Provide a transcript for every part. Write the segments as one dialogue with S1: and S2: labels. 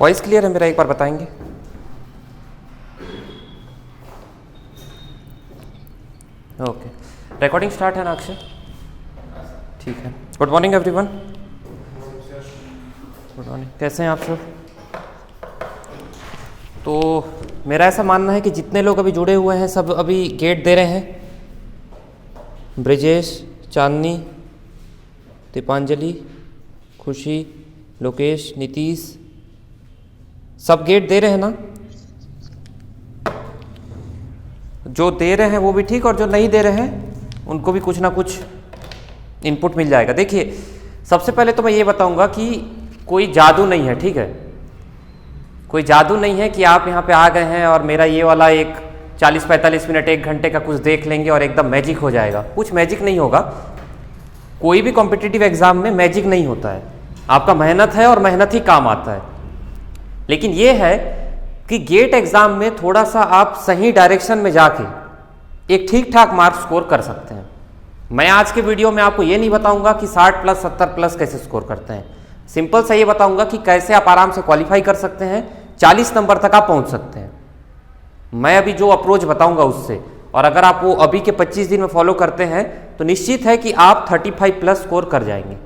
S1: Voice clear है मेरा, एक बार बताएंगे? ओके, रिकॉर्डिंग स्टार्ट है ना अक्षय? ठीक है। Good morning everyone. Good morning, कैसे हैं आप सब? तो मेरा ऐसा मानना है कि जितने लोग अभी जुड़े हुए हैं सब अभी गेट दे रहे हैं। ब्रिजेश, चांदनी, दीपांजलि, खुशी, लोकेश, नीतीश, सब गेट दे रहे हैं ना? जो दे रहे हैं वो भी ठीक, और जो नहीं दे रहे हैं उनको भी कुछ ना कुछ इनपुट मिल जाएगा। देखिए, सबसे पहले तो मैं ये बताऊंगा कि कोई जादू नहीं है, ठीक है? कोई जादू नहीं है कि आप यहाँ पे आ गए हैं और मेरा ये वाला एक 40-45 मिनट 1 घंटे का कुछ देख लेंगे और एकदम मैजिक हो जाएगा। कुछ मैजिक नहीं होगा। कोई भी कॉम्पिटिटिव एग्जाम में मैजिक नहीं होता है। आपका मेहनत है और मेहनत ही काम आता है। लेकिन ये है कि गेट एग्जाम में थोड़ा सा आप सही डायरेक्शन में जाके एक ठीक ठाक मार्क्स स्कोर कर सकते हैं। मैं आज के वीडियो में आपको ये नहीं बताऊंगा कि 60 प्लस 70 प्लस कैसे स्कोर करते हैं। सिंपल सा ये बताऊंगा कि कैसे आप आराम से क्वालिफाई कर सकते हैं, 40 नंबर तक आप पहुंच सकते हैं। मैं अभी जो अप्रोच बताऊंगा उससे, और अगर आप वो अभी के 25 दिन में फॉलो करते हैं तो निश्चित है कि आप 35 प्लस स्कोर कर जाएंगे।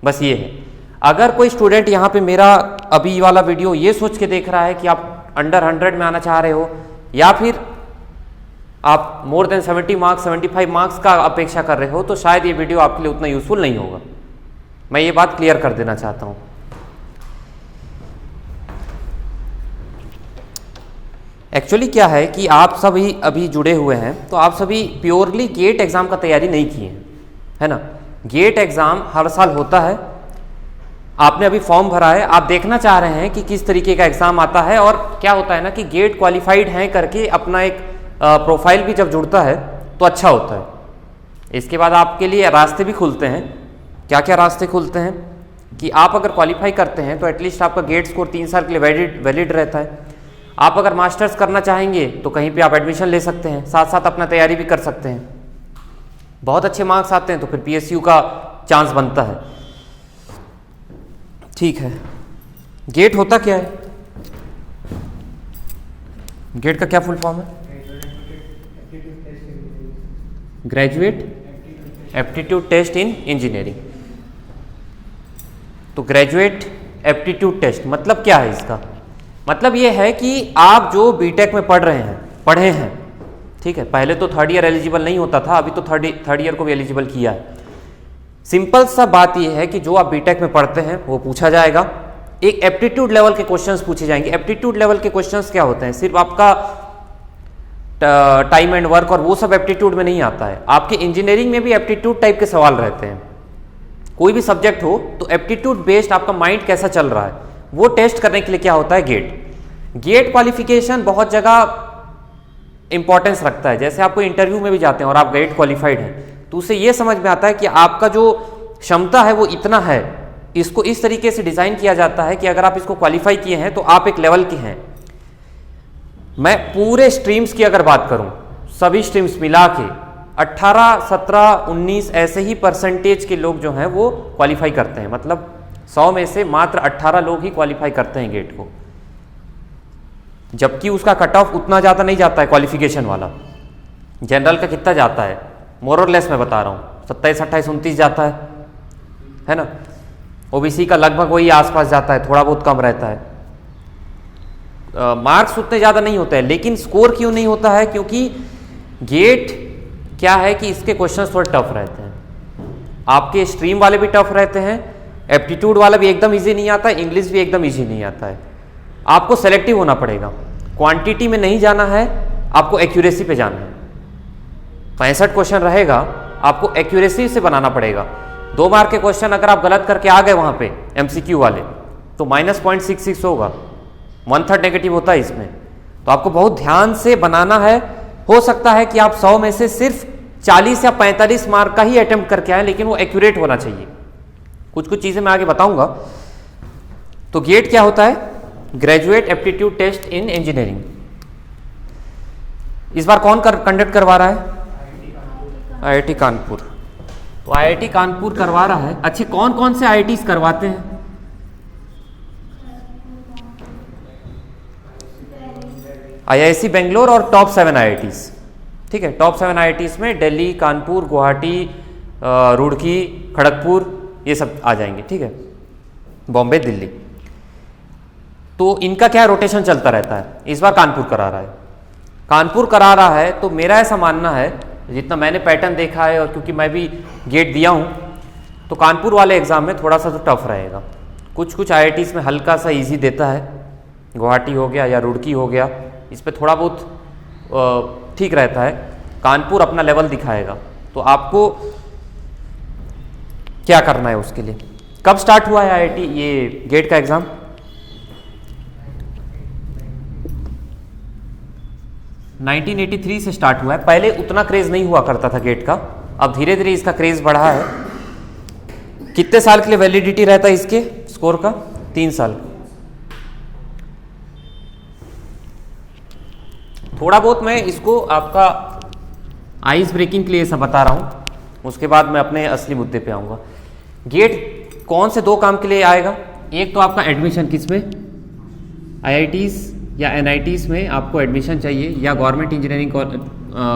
S1: बस ये है। अगर कोई स्टूडेंट यहाँ पे मेरा अभी वाला वीडियो ये सोच के देख रहा है कि आप अंडर 100 में आना चाह रहे हो, या फिर आप मोर देन 70 मार्क्स 75 मार्क्स का अपेक्षा कर रहे हो, तो शायद ये वीडियो आपके लिए उतना यूजफुल नहीं होगा। मैं ये बात क्लियर कर देना चाहता हूँ। एक्चुअली क्या है कि आप सभी अभी जुड़े हुए हैं तो आप सभी प्योरली गेट एग्जाम का तैयारी नहीं किए हैं, है ना? गेट एग्जाम हर साल होता है। आपने अभी फॉर्म भरा है, आप देखना चाह रहे हैं कि किस तरीके का एग्जाम आता है, और क्या होता है ना कि गेट क्वालिफाइड हैं करके अपना एक प्रोफाइल भी जब जुड़ता है तो अच्छा होता है। इसके बाद आपके लिए रास्ते भी खुलते हैं। क्या क्या रास्ते खुलते हैं कि आप अगर क्वालिफाई करते हैं तो एटलीस्ट आपका गेट स्कोर 3 साल के लिए वैलिड रहता है। आप अगर मास्टर्स करना चाहेंगे तो कहीं पे आप एडमिशन ले सकते हैं, साथ साथ अपना तैयारी भी कर सकते हैं। बहुत अच्छे मार्क्स आते हैं तो फिर PSU का चांस बनता है। ठीक है, गेट होता क्या है? गेट का क्या फुल फॉर्म है? Graduate aptitude test in engineering. तो ग्रेजुएट एप्टीट्यूड टेस्ट मतलब क्या है इसका? मतलब ये है कि आप जो बीटेक में पढ़े हैं, ठीक है? पहले तो 3rd ईयर एलिजिबल नहीं होता था, अभी तो थर्ड ईयर को भी एलिजिबल किया है। सिंपल सा बात यह है कि जो आप बीटेक में पढ़ते हैं वो पूछा जाएगा। एक एप्टीट्यूड लेवल के क्वेश्चंस पूछे जाएंगे। एप्टीट्यूड लेवल के क्वेश्चंस क्या होते हैं? सिर्फ आपका टाइम एंड वर्क और वो सब एप्टीट्यूड में नहीं आता है। आपके इंजीनियरिंग में भी एप्टीट्यूड टाइप के सवाल रहते हैं। कोई भी सब्जेक्ट हो तो एप्टीट्यूड बेस्ड आपका माइंड कैसा चल रहा है वो टेस्ट करने के लिए क्या होता है? गेट क्वालिफिकेशन बहुत जगह इंपॉर्टेंस रखता है। जैसे आपको इंटरव्यू में भी जाते हैं और आप गेट क्वालिफाइड हैं तो उससे ये समझ में आता है कि आपका जो क्षमता है वो इतना है। इसको इस तरीके से डिजाइन किया जाता है कि अगर आप इसको क्वालिफाई किए हैं तो आप एक लेवल के हैं। मैं पूरे स्ट्रीम्स की अगर बात करूं, सभी स्ट्रीम्स मिला के 18, 17, 19 ऐसे ही परसेंटेज के लोग जो हैं वो क्वालिफाई करते हैं। मतलब 100 में से मात्र 18 लोग ही क्वालिफाई करते हैं गेट को, जबकि उसका कट ऑफ उतना ज़्यादा नहीं जाता है क्वालिफिकेशन वाला। जनरल का कितना जाता है? मोर और लेस मैं बता रहा हूँ, 27, 28, 29 जाता है ना? ओबीसी का लगभग वही आसपास जाता है, थोड़ा बहुत कम रहता है। मार्क्स उतने ज़्यादा नहीं होते हैं। लेकिन स्कोर क्यों नहीं होता है? क्योंकि गेट क्या है कि इसके क्वेश्चंस थोड़े टफ रहते हैं। आपके स्ट्रीम वाले भी टफ रहते हैं, एप्टीट्यूड वाला भी एकदम इजी नहीं आता है, इंग्लिश भी एकदम इजी नहीं आता है। आपको सेलेक्टिव होना पड़ेगा। क्वांटिटी में नहीं जाना है, आपको एक्यूरेसी पे जाना है। 65 क्वेश्चन रहेगा, आपको एक्यूरेसी से बनाना पड़ेगा। 2 मार्क के क्वेश्चन अगर आप गलत करके आ गए वहां पे MCQ वाले तो -0.66 होगा, 1/3 नेगेटिव होता है इसमें। तो आपको बहुत ध्यान से बनाना है। हो सकता है कि आप 100 में से सिर्फ 40 या 45 मार्क का ही अटेम्प्ट करके आए, लेकिन वो एक्यूरेट होना चाहिए। कुछ कुछ चीजें मैं आगे बताऊंगा। तो गेट क्या होता है? Graduate aptitude test in engineering. इस बार कौन कंडक्ट करवा रहा है? IIT कानपुर। तो IIT कानपुर करवा रहा है। अच्छे, कौन कौन से IITs करवाते हैं? IISc बेंगलोर और टॉप 7 IITs, ठीक है। टॉप 7 IITs में दिल्ली, कानपुर, गुवाहाटी, रुड़की, खड़गपुर, ये सब आ जाएंगे, ठीक है, बॉम्बे, दिल्ली। तो इनका क्या रोटेशन चलता रहता है। इस बार कानपुर करा रहा है, कानपुर करा रहा है, तो मेरा ऐसा मानना है, जितना मैंने पैटर्न देखा है और क्योंकि मैं भी गेट दिया हूँ, तो कानपुर वाले एग्ज़ाम में थोड़ा सा तो टफ रहेगा। कुछ कुछ IITs में हल्का सा इजी देता है, गुवाहाटी हो गया या रुड़की हो गया, इस पर थोड़ा बहुत ठीक रहता है। कानपुर अपना लेवल दिखाएगा। तो आपको क्या करना है उसके लिए। कब स्टार्ट हुआ है IIT ये गेट का एग्ज़ाम? 1983 से स्टार्ट हुआ है। पहले उतना क्रेज़ नहीं हुआ करता था गेट का, अब धीरे धीरे इसका क्रेज़ बढ़ा है। कितने साल के लिए वैलिडिटी रहता है इसके स्कोर का? 3 साल। थोड़ा बहुत मैं इसको आपका आइस ब्रेकिंग के लिए सब बता रहा हूँ, उसके बाद मैं अपने असली मुद्दे पे आऊँगा। गेट कौन से 2 काम के लिए आएगा? एक तो आपका एडमिशन किस में, IITs या NITs में आपको एडमिशन चाहिए, या गवर्नमेंट इंजीनियरिंग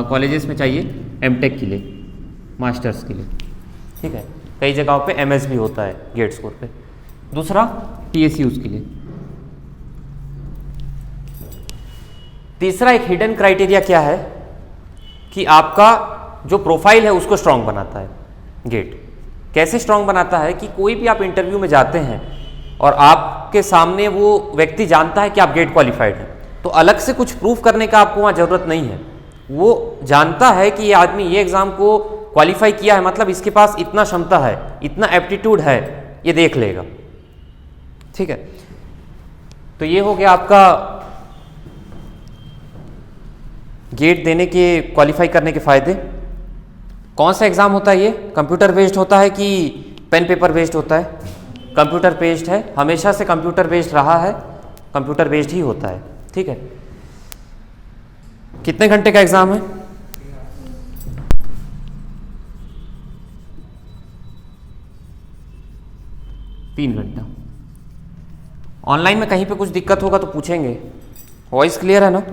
S1: कॉलेजेस में चाहिए MTech के लिए, मास्टर्स के लिए, ठीक है। कई जगहों पे MS भी होता है गेट स्कोर पे। दूसरा PSUs के लिए। तीसरा एक हिडन क्राइटेरिया क्या है कि आपका जो प्रोफाइल है उसको स्ट्रांग बनाता है गेट। कैसे स्ट्रांग बनाता है कि कोई भी आप इंटरव्यू में जाते हैं और आपके सामने वो व्यक्ति जानता है कि आप गेट क्वालिफाइड हैं, तो अलग से कुछ प्रूफ करने का आपको वहाँ ज़रूरत नहीं है। वो जानता है कि ये आदमी ये एग्ज़ाम को क्वालिफाई किया है, मतलब इसके पास इतना क्षमता है, इतना एप्टीट्यूड है, ये देख लेगा, ठीक है। तो ये हो गया आपका गेट देने के, क्वालिफाई करने के फ़ायदे। कौन सा एग्ज़ाम होता है ये? कंप्यूटर बेस्ड होता है कि पेन पेपर बेस्ड होता है? कंप्यूटर बेस्ड है, हमेशा से कंप्यूटर बेस्ड रहा है, कंप्यूटर बेस्ड ही होता है, ठीक है। कितने घंटे का एग्ज़ाम है? 3 घंटा। ऑनलाइन में कहीं पे कुछ दिक्कत होगा तो पूछेंगे। वॉइस क्लियर है ना?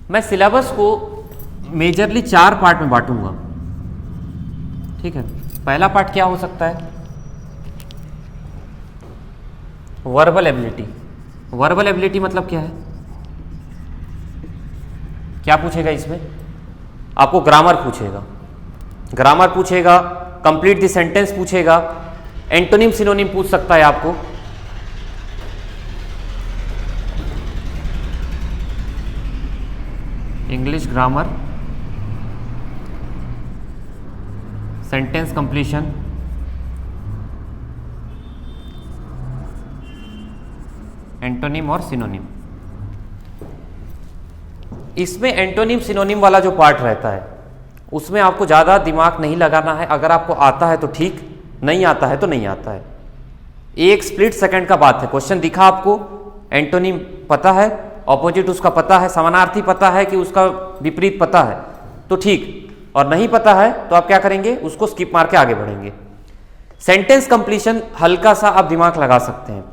S1: मैं सिलेबस को मेजरली 4 पार्ट में बांटूंगा, ठीक है। पहला पार्ट क्या हो सकता है? Verbal ability. वर्बल एबिलिटी मतलब क्या है? क्या पूछेगा इसमें? आपको ग्रामर पूछेगा, ग्रामर पूछेगा, कंप्लीट द सेंटेंस पूछेगा, एंटोनिम सिनोनिम पूछ सकता है आपको, English grammar, sentence completion, antonym और सिनोनिम। इसमें एंटोनिम सिनोनिम वाला जो पार्ट रहता है उसमें आपको ज़्यादा दिमाग नहीं लगाना है। अगर आपको आता है तो ठीक, नहीं आता है तो नहीं आता है। एक स्प्लिट सेकंड का बात है। क्वेश्चन दिखा आपको, एंटोनिम पता है, ऑपोजिट उसका पता है, समानार्थी पता है कि उसका विपरीत पता है तो ठीक, और नहीं पता है तो आप क्या करेंगे? उसको स्किप मार के आगे बढ़ेंगे। सेंटेंस कंप्लीशन हल्का सा आप दिमाग लगा सकते हैं,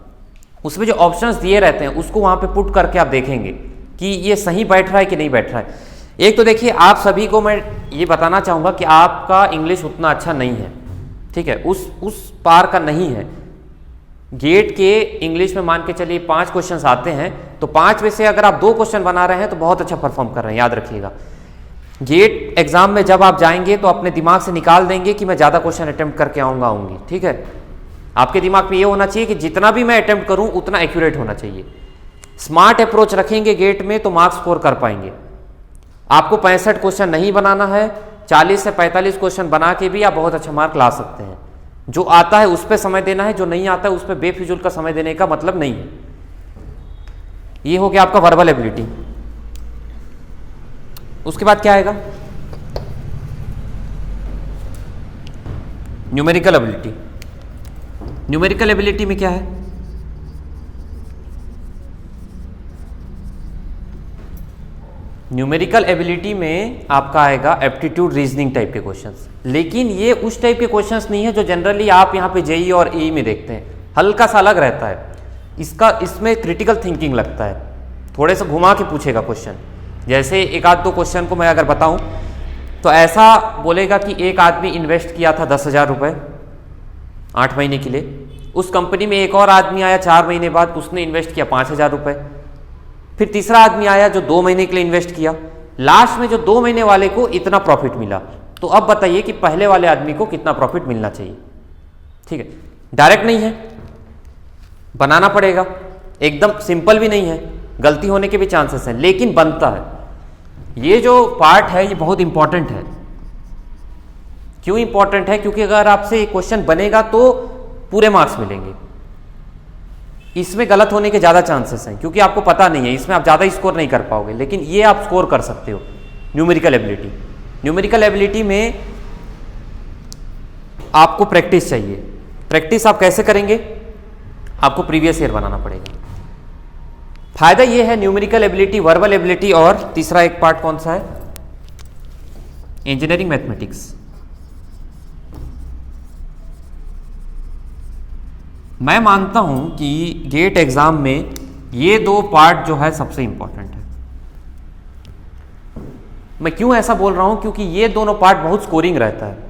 S1: उसमें जो ऑप्शंस दिए रहते हैं उसको वहां पे पुट करके आप देखेंगे कि ये सही बैठ रहा है कि नहीं बैठ रहा है। एक तो देखिए, आप सभी को मैं ये बताना चाहूँगा कि आपका इंग्लिश उतना अच्छा नहीं है, ठीक है, उस पार का नहीं है। गेट के इंग्लिश में मान के चलिए 5 क्वेश्चंस आते हैं, तो 5 में से अगर आप 2 क्वेश्चन बना रहे हैं तो बहुत अच्छा परफॉर्म कर रहे हैं, याद रखिएगा। गेट एग्जाम में जब आप जाएंगे तो अपने दिमाग से निकाल देंगे कि मैं ज़्यादा क्वेश्चन अटेम्प्ट करके आऊँगी, ठीक है। आपके दिमाग में ये होना चाहिए कि जितना भी मैं अटेम्प्ट करूँ उतना एक्यूरेट होना चाहिए। स्मार्ट अप्रोच रखेंगे गेट में तो मार्क्स स्कोर कर पाएंगे। आपको 65 क्वेश्चन नहीं बनाना है, 40 से 45 क्वेश्चन बना के भी आप बहुत अच्छा मार्क ला सकते हैं। जो आता है उस पर समय देना है, जो नहीं आता है उस पर बेफिजूल का समय देने का मतलब नहीं है। ये हो गया आपका वर्बल एबिलिटी। उसके बाद क्या आएगा? Numerical ability. न्यूमेरिकल एबिलिटी में क्या है? न्यूमेरिकल एबिलिटी में आपका आएगा एप्टीट्यूड रीजनिंग टाइप के क्वेश्चंस, लेकिन ये उस टाइप के क्वेश्चंस नहीं है जो जनरली आप यहाँ पे जेई और एई में देखते हैं। हल्का सा अलग रहता है। इसमें क्रिटिकल थिंकिंग लगता है, थोड़े से घुमा के पूछेगा क्वेश्चन। जैसे एक आध दो क्वेश्चन को मैं अगर बताऊं तो ऐसा बोलेगा कि एक आदमी इन्वेस्ट किया था 10,000 रुपये 8 महीने के लिए, उस कंपनी में एक और आदमी आया 4 महीने बाद, उसने इन्वेस्ट किया 5,000 रुपये, फिर तीसरा आदमी आया जो 2 महीने के लिए इन्वेस्ट किया, लास्ट में जो 2 महीने वाले को इतना प्रॉफिट मिला। तो अब बताइए कि पहले वाले आदमी को कितना प्रॉफिट मिलना चाहिए। ठीक है, डायरेक्ट नहीं है, बनाना पड़ेगा, एकदम सिंपल भी नहीं है, गलती होने के भी चांसेस हैं, लेकिन बनता है। ये जो पार्ट है ये बहुत इंपॉर्टेंट है। क्यों इंपॉर्टेंट है? क्योंकि अगर आपसे एक क्वेश्चन बनेगा तो पूरे मार्क्स मिलेंगे, इसमें गलत होने के ज़्यादा चांसेस हैं क्योंकि आपको पता नहीं है, इसमें आप ज़्यादा स्कोर नहीं कर पाओगे, लेकिन ये आप स्कोर कर सकते हो। न्यूमेरिकल एबिलिटी, न्यूमेरिकल एबिलिटी में आपको प्रैक्टिस चाहिए। प्रैक्टिस आप कैसे करेंगे? आपको प्रीवियस ईयर बनाना पड़ेगा। फायदा ये है न्यूमेरिकल एबिलिटी, वर्बल एबिलिटी, और तीसरा एक पार्ट कौन सा है? Engineering mathematics. मैं मानता हूं कि गेट एग्जाम में ये दो पार्ट जो है सबसे इंपॉर्टेंट है। मैं क्यों ऐसा बोल रहा हूं? क्योंकि ये दोनों पार्ट बहुत स्कोरिंग रहता है।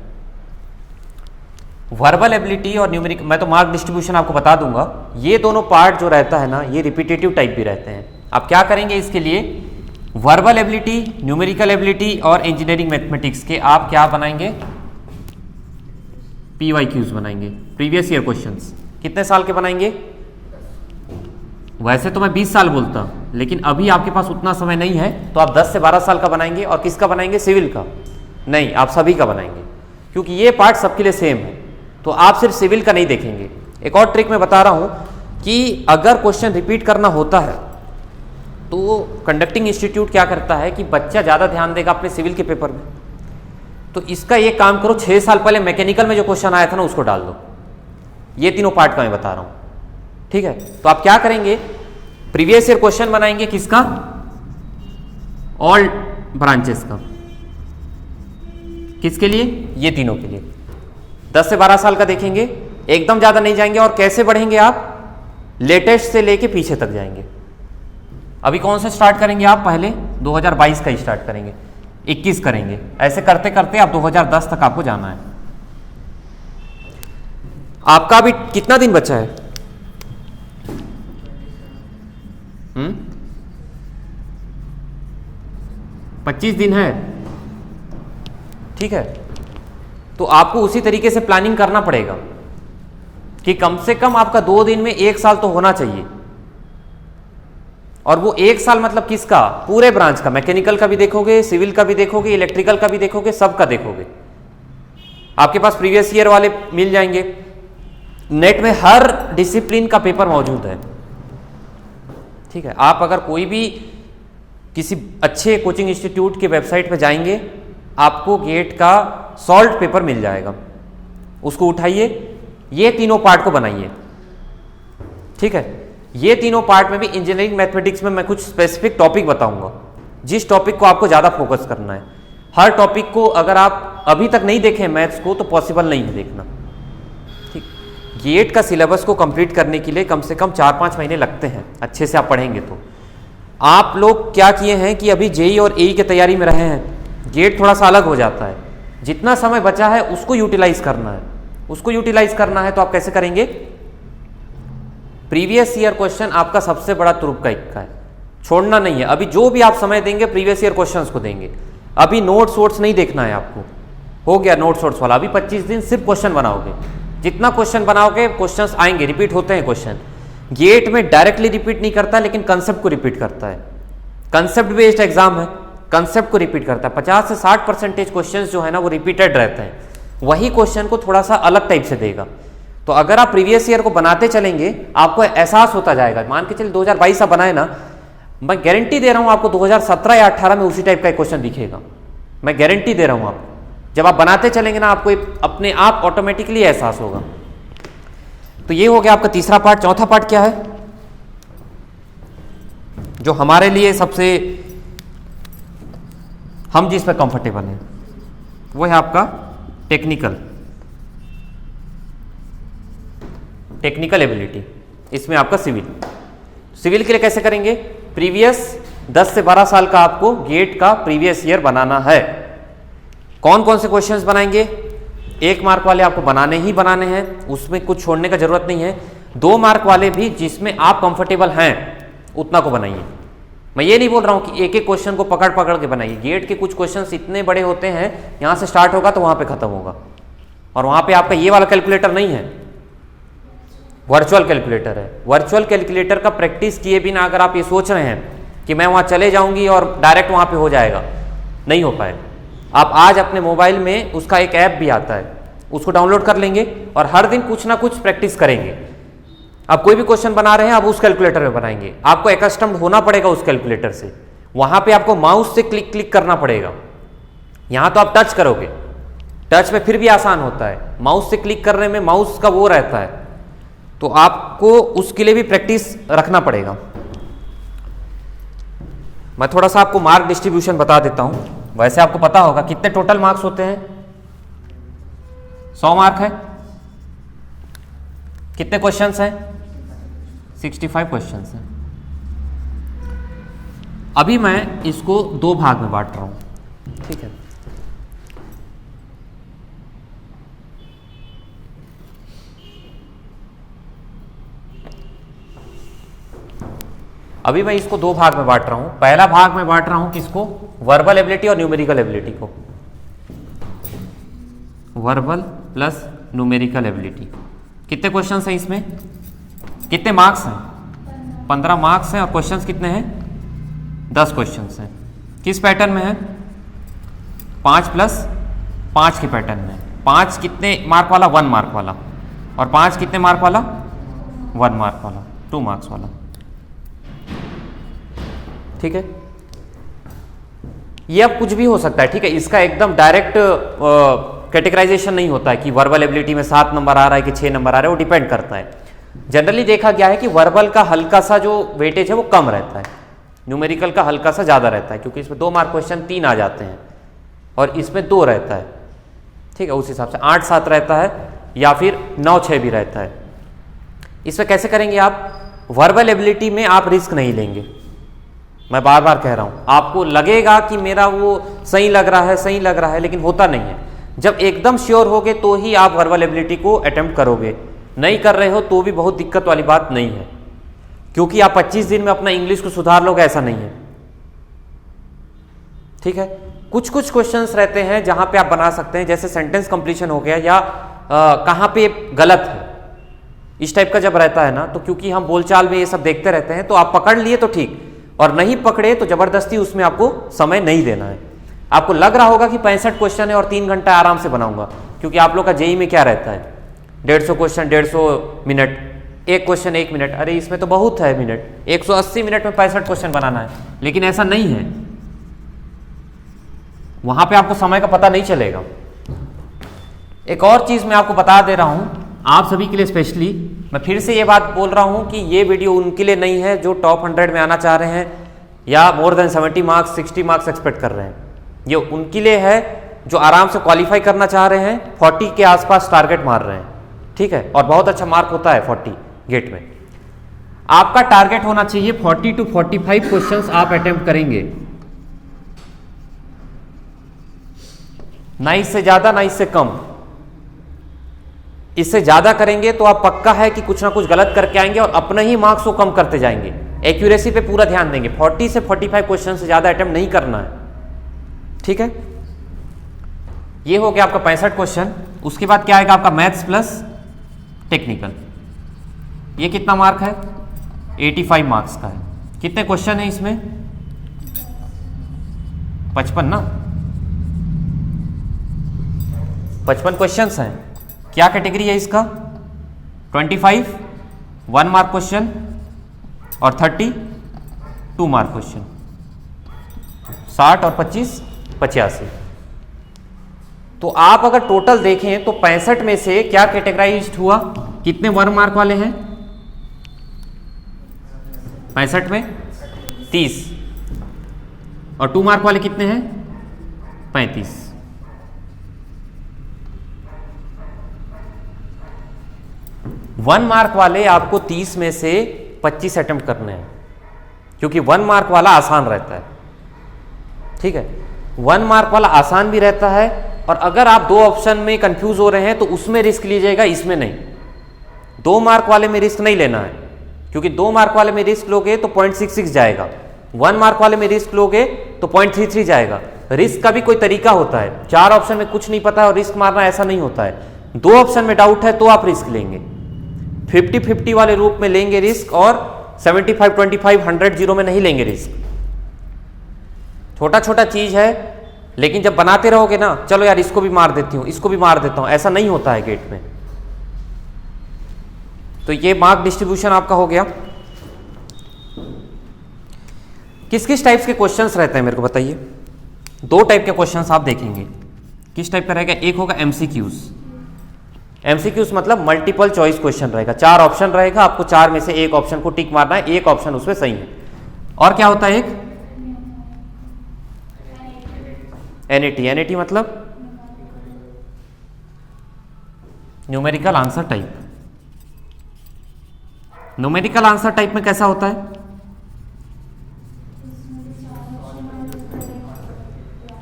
S1: वर्बल एबिलिटी और न्यूमेरिक, मैं तो मार्क डिस्ट्रीब्यूशन आपको बता दूंगा, ये दोनों पार्ट जो रहता है ना, ये रिपीटेटिव टाइप भी रहते हैं। आप क्या करेंगे इसके लिए? वर्बल एबिलिटी, न्यूमेरिकल एबिलिटी और इंजीनियरिंग मैथमेटिक्स के आप क्या बनाएंगे? PYQs बनाएंगे, प्रीवियस ईयर क्वेश्चंस। कितने साल के बनाएंगे? वैसे तो मैं 20 साल बोलता हूं, लेकिन अभी आपके पास उतना समय नहीं है, तो आप 10 से 12 साल का बनाएंगे। और किसका बनाएंगे? सिविल का नहीं, आप सभी का बनाएंगे, क्योंकि ये पार्ट सबके लिए सेम है। तो आप सिर्फ सिविल का नहीं देखेंगे। एक और ट्रिक मैं बता रहा हूं कि अगर क्वेश्चन रिपीट करना होता है तो कंडक्टिंग इंस्टीट्यूट क्या करता है कि बच्चा ज़्यादा ध्यान देगा अपने सिविल के पेपर में। तो इसका ये काम करो, 6 साल पहले मैकेनिकल में जो क्वेश्चन आया था ना, उसको डाल दो। ये तीनों पार्ट का मैं बता रहा हूं, ठीक है? तो आप क्या करेंगे? प्रीवियस ईयर क्वेश्चन बनाएंगे, किसका? ऑल ब्रांचेस का। किसके लिए? ये तीनों के लिए। 10 से 12 साल का देखेंगे, एकदम ज्यादा नहीं जाएंगे। और कैसे बढ़ेंगे आप? लेटेस्ट से लेके पीछे तक जाएंगे। अभी कौन से स्टार्ट करेंगे आप? पहले 2022 का ही स्टार्ट करेंगे, 21 करेंगे, ऐसे करते करते आप 2010 तक आपको जाना है। आपका अभी कितना दिन बचा है? 25 दिन है, ठीक है? तो आपको उसी तरीके से प्लानिंग करना पड़ेगा कि कम से कम आपका 2 दिन में 1 साल तो होना चाहिए। और वो 1 साल मतलब किसका? पूरे ब्रांच का। मैकेनिकल का भी देखोगे, सिविल का भी देखोगे, इलेक्ट्रिकल का भी देखोगे, सबका देखोगे। आपके पास प्रीवियस ईयर वाले मिल जाएंगे। नेट में हर डिसिप्लिन का पेपर मौजूद है, ठीक है? आप अगर कोई भी किसी अच्छे कोचिंग इंस्टीट्यूट के वेबसाइट पे जाएंगे, आपको गेट का सॉल्व पेपर मिल जाएगा, उसको उठाइए, ये तीनों पार्ट को बनाइए, ठीक है? ये तीनों पार्ट में भी इंजीनियरिंग मैथमेटिक्स में मैं कुछ स्पेसिफिक टॉपिक बताऊंगा, जिस टॉपिक को आपको ज़्यादा फोकस करना है। हर टॉपिक को अगर आप अभी तक नहीं देखें मैथ्स को, तो पॉसिबल नहीं है देखना, ठीक? गेट का सिलेबस को कंप्लीट करने के लिए कम से कम 4-5 महीने लगते हैं, अच्छे से आप पढ़ेंगे तो। आप लोग क्या किए हैं कि अभी जेई और एई की तैयारी में रहे हैं, गेट थोड़ा सा अलग हो जाता है। जितना समय बचा है उसको यूटिलाइज करना है, उसको यूटिलाइज करना है। तो आप कैसे करेंगे? प्रीवियस ईयर क्वेश्चन आपका सबसे बड़ा तुरुप का इक्का है, छोड़ना नहीं है। अभी जो भी आप समय देंगे प्रीवियस ईयर क्वेश्चंस को देंगे। अभी नोट्स वोट्स नहीं देखना है आपको, हो गया नोट्स वोट्स वाला। अभी 25 दिन सिर्फ क्वेश्चन बनाओगे, जितना क्वेश्चन बनाओगे क्वेश्चंस आएंगे, रिपीट होते हैं क्वेश्चन। गेट में डायरेक्टली रिपीट नहीं करता, लेकिन कंसेप्ट को रिपीट करता है। कंसेप्ट बेस्ड एग्जाम है, कंसेप्ट को रिपीट करता है। 50 से 60% क्वेश्चन जो है ना, वो रिपीटेड रहते हैं। वही क्वेश्चन को थोड़ा सा अलग टाइप से देगा। तो अगर आप प्रीवियस ईयर को बनाते चलेंगे, आपको एहसास होता जाएगा। मान के चलिए 2022 आप बनाए ना, मैं गारंटी दे रहा हूं आपको 2017 या 18 में उसी टाइप का क्वेश्चन दिखेगा। मैं गारंटी दे रहा हूं आपको। जब आप बनाते चलेंगे ना, आपको अपने आप ऑटोमेटिकली एहसास होगा। तो ये हो गया आपका तीसरा पार्ट। चौथा पार्ट क्या है, जो हमारे लिए सबसे, हम जिस पे कंफर्टेबल हैं, वो है आपका टेक्निकल एबिलिटी। इसमें आपका सिविल। सिविल के लिए कैसे करेंगे, प्रीवियस 10 से 12 साल का आपको गेट का प्रीवियस ईयर बनाना है। कौन कौन से क्वेश्चंस बनाएंगे, 1 मार्क वाले आपको बनाने ही बनाने हैं, उसमें कुछ छोड़ने का जरूरत नहीं है। 2 मार्क वाले भी जिसमें आप कंफर्टेबल हैं उतना को बनाइए। मैं ये नहीं बोल रहा हूं कि एक एक क्वेश्चन को पकड़ पकड़ के बनाइए। गेट के कुछ क्वेश्चंस इतने बड़े होते हैं, यहां से स्टार्ट होगा तो वहां पे खत्म होगा, और वहां पे आपका ये वाला कैलकुलेटर नहीं है, वर्चुअल कैलकुलेटर है। वर्चुअल कैलकुलेटर का प्रैक्टिस किए बिना अगर आप ये सोच रहे हैं कि मैं वहां चले जाऊंगी और डायरेक्ट वहां पे हो जाएगा, नहीं हो पाएगा। आप आज अपने मोबाइल में उसका एक ऐप भी आता है, उसको डाउनलोड कर लेंगे और हर दिन कुछ ना कुछ प्रैक्टिस करेंगे। आप कोई भी क्वेश्चन बना रहे हैं, आप उस कैलकुलेटर में बनाएंगे। आपको एकस्टम्ड होना पड़ेगा उस कैलकुलेटर से। वहां पे आपको माउस से क्लिक क्लिक करना पड़ेगा। यहां तो आप टच करोगे, टच में फिर भी आसान होता है, माउस से क्लिक करने में माउस का वो रहता है, तो आपको उसके लिए भी प्रैक्टिस रखना पड़ेगा। मैं थोड़ा सा आपको मार्क डिस्ट्रीब्यूशन बता देता हूं। वैसे आपको पता होगा कितने टोटल मार्क्स होते हैं, 100 मार्क है। कितने क्वेश्चंस हैं, 65 क्वेश्चंस हैं। अभी मैं इसको 2 भाग में बांट रहा हूं, ठीक है। अभी मैं इसको 2 भाग में बांट रहा हूं। पहला भाग में बांट रहा हूं किसको, वर्बल एबिलिटी और न्यूमेरिकल एबिलिटी को। Verbal plus numerical ability. कितने क्वेश्चंस हैं इसमें, कितने मार्क्स हैं, 15 मार्क्स हैं, और क्वेश्चंस कितने हैं, 10 क्वेश्चंस हैं। किस पैटर्न में है, 5 + 5 के पैटर्न में। 5 कितने मार्क वाला, 1 मार्क वाला, और 5 कितने मार्क वाला, 1 मार्क वाला, 2 मार्क्स वाला, ठीक है। ये अब कुछ भी हो सकता है, ठीक है। इसका एकदम डायरेक्ट कैटेगराइजेशन नहीं होता है कि वर्बल एबिलिटी में 7 नंबर आ रहा है कि 6 नंबर आ रहा है, वो डिपेंड करता है। जनरली देखा गया है कि वर्बल का हल्का सा जो वेटेज है वो कम रहता है, न्यूमेरिकल का हल्का सा ज़्यादा रहता है, क्योंकि इसमें 2 मार्क क्वेश्चन 3 आ जाते हैं और इसमें 2 रहता है, ठीक है। उस हिसाब से 8-7 रहता है या फिर 9-6 भी रहता है। इसमें कैसे करेंगे आप, वर्बल एबिलिटी में आप रिस्क नहीं लेंगे। मैं बार बार कह रहा हूं, आपको लगेगा कि मेरा वो सही लग रहा है, सही लग रहा है, लेकिन होता नहीं है। जब एकदम श्योर होगे तो ही आप वर्बल एबिलिटी को अटेम्प्ट करोगे। नहीं कर रहे हो तो भी बहुत दिक्कत वाली बात नहीं है, क्योंकि आप 25 दिन में अपना इंग्लिश को सुधार लोगे ऐसा नहीं है, ठीक है। कुछ कुछ क्वेश्चंस रहते हैं जहां पे आप बना सकते हैं, जैसे सेंटेंस कंप्लीशन हो गया, या कहां पे गलत है, इस टाइप का जब रहता है ना, तो क्योंकि हम बोलचाल में ये सब देखते रहते हैं, तो आप पकड़ लिए तो ठीक, और नहीं पकड़े तो जबरदस्ती उसमें आपको समय नहीं देना है। आपको लग रहा होगा कि 65 क्वेश्चन है और 3 घंटा आराम से बनाऊंगा, क्योंकि आप लोग का जेईई में क्या रहता है, 150 क्वेश्चन 150 मिनट, एक क्वेश्चन 1 मिनट। अरे इसमें तो बहुत है मिनट, 180 मिनट में 65 क्वेश्चन बनाना है, लेकिन ऐसा नहीं है। वहां पे आपको समय का पता नहीं चलेगा। एक और चीज मैं आपको बता दे रहा हूं, आप सभी के लिए स्पेशली, मैं फिर से ये बात बोल रहा हूं कि ये वीडियो उनके लिए नहीं है जो टॉप 100 में आना चाह रहे हैं या more than 70 marks 60 marks expect कर रहे हैं। ये उनके लिए है जो आराम से क्वालिफाई करना चाह रहे हैं, 40 के आसपास टारगेट मार रहे हैं, ठीक है। और बहुत अच्छा मार्क होता है 40 गेट में। आपका टारगेट होना चाहिए 40 to 45 क्वेश्चंस आप अटेम्प्ट करेंगे, ना इससे ज्यादा ना इससे कम। इससे ज्यादा करेंगे तो आप पक्का है कि कुछ ना कुछ गलत करके आएंगे और अपने ही मार्क्स को कम करते जाएंगे। एक्यूरेसी पे पूरा ध्यान देंगे, 40 से 45 क्वेश्चन से ज्यादा अटेम्प्ट नहीं करना है, ठीक है। ये हो गया आपका 65 क्वेश्चन। उसके बाद क्या आएगा आपका मैथ्स प्लस टेक्निकल। ये कितना मार्क है, 85 मार्क्स का है। कितने क्वेश्चन है इसमें, 55 ना, 55 क्वेश्चंस हैं। क्या कैटेगरी है इसका, 25 1 मार्क क्वेश्चन और 30 2 मार्क क्वेश्चन, 60 और 25 85। तो आप अगर टोटल देखें तो 65 में से क्या कैटेगराइज्ड हुआ, कितने 1 मार्क वाले हैं 65 में 30, और 2 मार्क वाले कितने हैं 35। 1 मार्क वाले आपको 30 में से 25 अटेम्प्ट करने हैं, क्योंकि 1 मार्क वाला आसान रहता है, ठीक है। 1 मार्क वाला आसान भी रहता है, और अगर आप 2 ऑप्शन में कंफ्यूज हो रहे हैं तो उसमें रिस्क लीजिएगा, इसमें नहीं। 2 मार्क वाले में रिस्क नहीं लेना है, क्योंकि 2 मार्क वाले में रिस्क लोगे तो 0.66 जाएगा, 1 मार्क वाले में रिस्क लोगे तो 0.33 जाएगा। रिस्क का भी कोई तरीका होता है, 4 ऑप्शन में कुछ नहीं पता है और रिस्क मारना ऐसा नहीं होता है। 2 ऑप्शन में डाउट है तो आप रिस्क लेंगे, 50-50 वाले रूप में लेंगे रिस्क, और 75-25 100-0 में नहीं लेंगे रिस्क। छोटा छोटा चीज है, लेकिन जब बनाते रहोगे ना, चलो यार इसको भी मार देती हूं, इसको भी मार देता हूं, ऐसा नहीं होता है गेट में। तो ये मार्क डिस्ट्रीब्यूशन आपका हो गया। किस किस टाइप्स के क्वेश्चंस रहते हैं मेरे को बताइए। 2 टाइप के क्वेश्चंस आप देखेंगे। किस टाइप का रहेगा? एक होगा एमसीक्यूज। एमसीक्यूज मतलब मल्टीपल चॉइस क्वेश्चन रहेगा, 4 ऑप्शन रहेगा, आपको 4 में से एक ऑप्शन को टिक मारना है, एक ऑप्शन उसमें सही है। और क्या होता है एक एनएटी। एनएटी मतलब numerical answer type. Numerical answer type में कैसा होता है?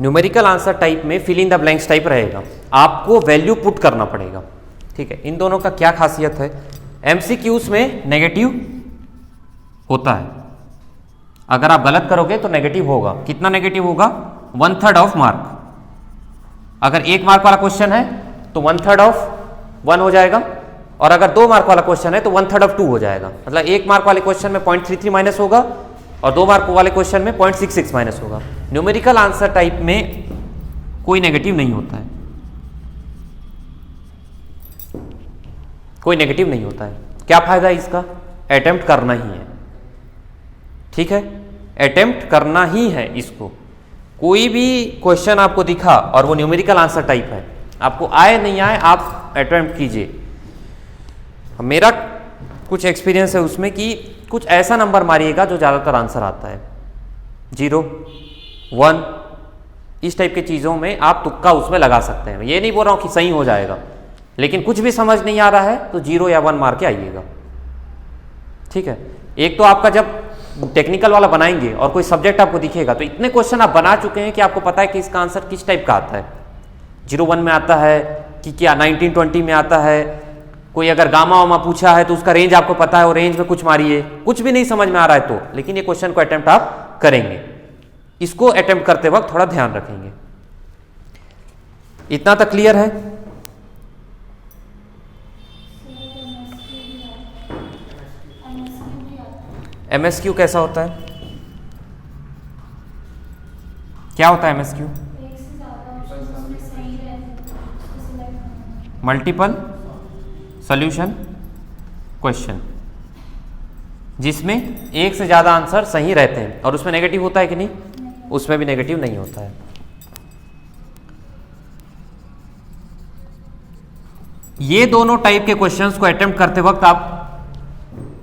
S1: न्यूमेरिकल आंसर टाइप में fill in the blanks type रहेगा, आपको वैल्यू पुट करना पड़ेगा, ठीक है। इन दोनों का क्या खासियत है? एमसीक्यूज में नेगेटिव होता है, अगर आप गलत करोगे तो नेगेटिव होगा। कितना नेगेटिव होगा? 1/3 ऑफ मार्क। अगर 1 मार्क वाला क्वेश्चन है तो 1/3 ऑफ 1 हो जाएगा, और अगर 2 मार्क वाला क्वेश्चन है तो 1/3 ऑफ 2 हो जाएगा। मतलब 1 मार्क वाले क्वेश्चन में 0.33 माइनस होगा, और 2 मार्क वाले क्वेश्चन में 0.66 माइनस होगा। न्यूमेरिकल आंसर टाइप में कोई नेगेटिव नहीं होता है, कोई नेगेटिव नहीं होता है। क्या फायदा है इसका? अटेम्प्ट करना ही है, ठीक है, अटेम्प्ट करना ही है इसको। कोई भी क्वेश्चन आपको दिखा और वो न्यूमेरिकल आंसर टाइप है, आपको आए नहीं आए आप अटेम्प्ट कीजिए। मेरा कुछ एक्सपीरियंस है उसमें कि कुछ ऐसा नंबर मारिएगा जो ज़्यादातर आंसर आता है, 0, 1, इस टाइप की चीज़ों में आप तुक्का उसमें लगा सकते हैं। ये नहीं बोल रहा हूँ कि सही हो जाएगा, लेकिन कुछ भी समझ नहीं आ रहा है तो 0 या 1 मार के आइएगा, ठीक है। एक तो आपका जब टेक्निकल वाला बनाएंगे और कोई सब्जेक्ट आपको दिखेगा तो इतने क्वेश्चन आप बना चुके हैं कि आपको पता है कि इसका आंसर किस टाइप का आता है। 0-1 में आता है कि क्या 19-20 में आता है, कोई अगर गामा वामा पूछा है तो उसका रेंज आपको पता है, और रेंज में कुछ मारिए। कुछ भी नहीं समझ में आ रहा है तो, लेकिन ये क्वेश्चन को अटेम्प्ट आप करेंगे, इसको अटेम्प्ट करते वक्त थोड़ा ध्यान रखेंगे। इतना तक क्लियर है? एमएसक्यू कैसा होता है? क्या होता है एमएसक्यू? मल्टीपल सॉल्यूशन क्वेश्चन, जिसमें एक से ज्यादा आंसर सही रहते हैं। और उसमें नेगेटिव होता है कि नहीं? उसमें भी नेगेटिव नहीं होता है। ये दोनों टाइप के क्वेश्चंस को अटेम्प्ट करते वक्त आप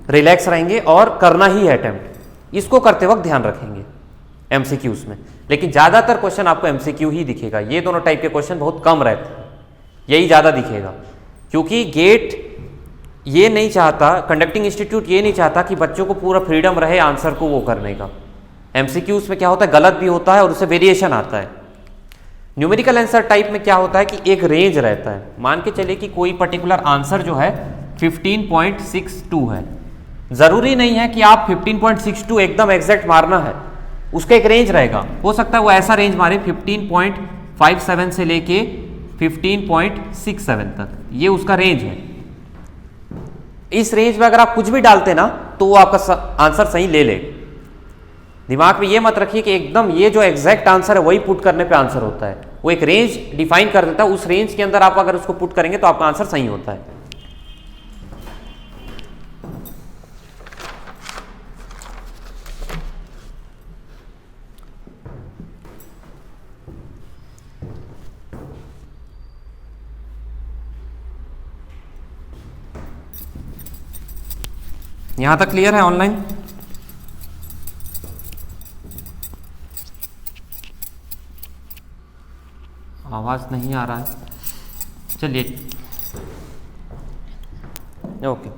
S1: रिलैक्स रहेंगे और करना ही है अटेम्प्ट, इसको करते वक्त ध्यान रखेंगे एमसीक्यूज में। लेकिन ज्यादातर क्वेश्चन आपको एमसीक्यू ही दिखेगा, ये दोनों टाइप के क्वेश्चन बहुत कम रहते हैं, यही ज्यादा दिखेगा। क्योंकि गेट ये नहीं चाहता, कंडक्टिंग इंस्टीट्यूट ये नहीं चाहता कि बच्चों को पूरा फ्रीडम रहे आंसर को वो करने का। एमसीक्यूज में क्या होता है, गलत भी होता है और उससे वेरिएशन आता है। न्यूमेरिकल आंसर टाइप में क्या होता है कि एक रेंज रहता है। मान के चलिए कि कोई पर्टिकुलर आंसर जो है 15.62 है, जरूरी नहीं है कि आप 15.62 एकदम एग्जैक्ट मारना है, उसका एक रेंज रहेगा। हो सकता है वो ऐसा रेंज मारे 15.57 से लेके 15.67 तक, ये उसका रेंज है। इस रेंज में अगर आप कुछ भी डालते ना तो वो आपका आंसर सही ले ले। दिमाग में ये मत रखिए कि एकदम ये जो एग्जैक्ट आंसर है वही पुट करने पे आंसर होता है। वो एक रेंज डिफाइन कर देता है, उस रेंज के अंदर आप अगर उसको पुट करेंगे तो आपका आंसर सही होता है। यहां तक क्लियर है ऑनलाइन? आवाज नहीं आ रहा है, चलिए ओके।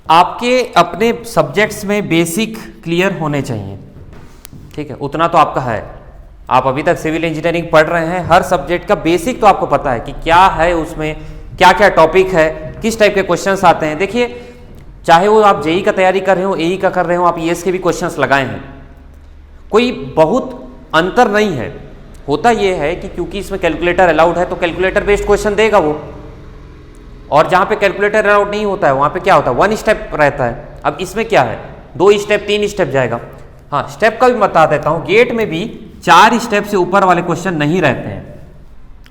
S1: आपके अपने सब्जेक्ट्स में बेसिक क्लियर होने चाहिए, ठीक है, उतना तो आपका है। आप अभी तक सिविल इंजीनियरिंग पढ़ रहे हैं, हर सब्जेक्ट का बेसिक तो आपको पता है कि क्या है उसमें, क्या क्या टॉपिक है, किस टाइप के क्वेश्चंस आते हैं। देखिए, चाहे वो आप जेई का तैयारी कर रहे हो, एई का कर रहे हो, आप ईएस के भी क्वेश्चंस लगाए हैं, कोई बहुत अंतर नहीं है। होता ये है कि क्योंकि इसमें कैलकुलेटर अलाउड है तो कैलकुलेटर बेस्ड क्वेश्चन देगा वो, और जहां पे कैलकुलेटर अलाउड नहीं होता है वहां पे क्या होता है, 1 स्टेप रहता है। अब इसमें क्या है, 2 स्टेप 3 स्टेप जाएगा। हाँ, स्टेप का भी बता देता हूं, गेट में भी 4 स्टेप से ऊपर वाले क्वेश्चन नहीं रहते हैं।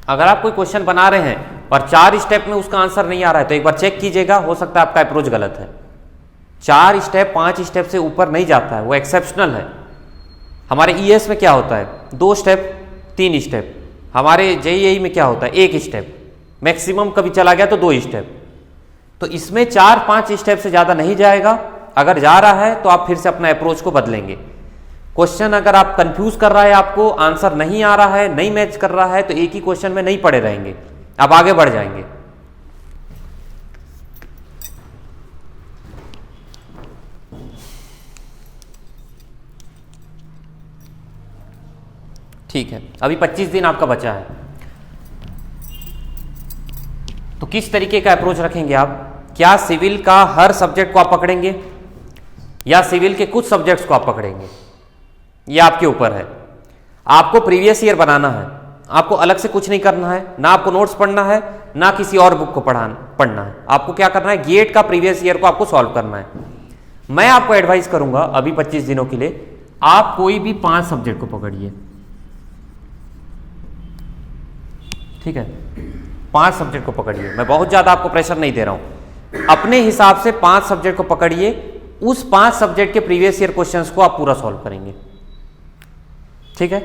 S1: अगर आप कोई क्वेश्चन बना रहे हैं और 4 स्टेप में उसका आंसर नहीं आ रहा है तो एक बार चेक कीजिएगा, हो सकता है आपका अप्रोच गलत है। 4 स्टेप 5 स्टेप से ऊपर नहीं जाता है, वो एक्सेप्शनल है। हमारे ईएस में क्या होता है, 2 स्टेप 3 स्टेप। हमारे जेईई में क्या होता है, 1 स्टेप, मैक्सिमम कभी चला गया तो 2 स्टेप। तो इसमें 4-5 स्टेप से ज़्यादा नहीं जाएगा। अगर जा रहा है तो आप फिर से अपना अप्रोच को बदलेंगे। क्वेश्चन अगर आप कंफ्यूज कर रहा है, आपको आंसर नहीं आ रहा है, नहीं मैच कर रहा है, तो एक ही क्वेश्चन में नहीं पड़े रहेंगे, आप आगे बढ़ जाएंगे। ठीक है, अभी 25 दिन आपका बचा है, तो किस तरीके का अप्रोच रखेंगे आप? क्या सिविल का हर सब्जेक्ट को आप पकड़ेंगे या सिविल के कुछ सब्जेक्ट्स को आप पकड़ेंगे? ये आपके ऊपर है। आपको प्रीवियस ईयर बनाना है, आपको अलग से कुछ नहीं करना है, ना आपको नोट्स पढ़ना है, ना किसी और बुक को पढ़ना है। आपको क्या करना है, गेट का प्रीवियस ईयर को आपको सॉल्व करना है। मैं आपको एडवाइस करूंगा अभी 25 दिनों के लिए, आप कोई भी 5 सब्जेक्ट को पकड़िए, ठीक है, 5 सब्जेक्ट को पकड़िए। मैं बहुत ज्यादा आपको प्रेशर नहीं दे रहा हूं, अपने हिसाब से 5 सब्जेक्ट को पकड़िए। उस 5 सब्जेक्ट के प्रीवियस ईयर क्वेश्चंस को आप पूरा सॉल्व करेंगे, ठीक है।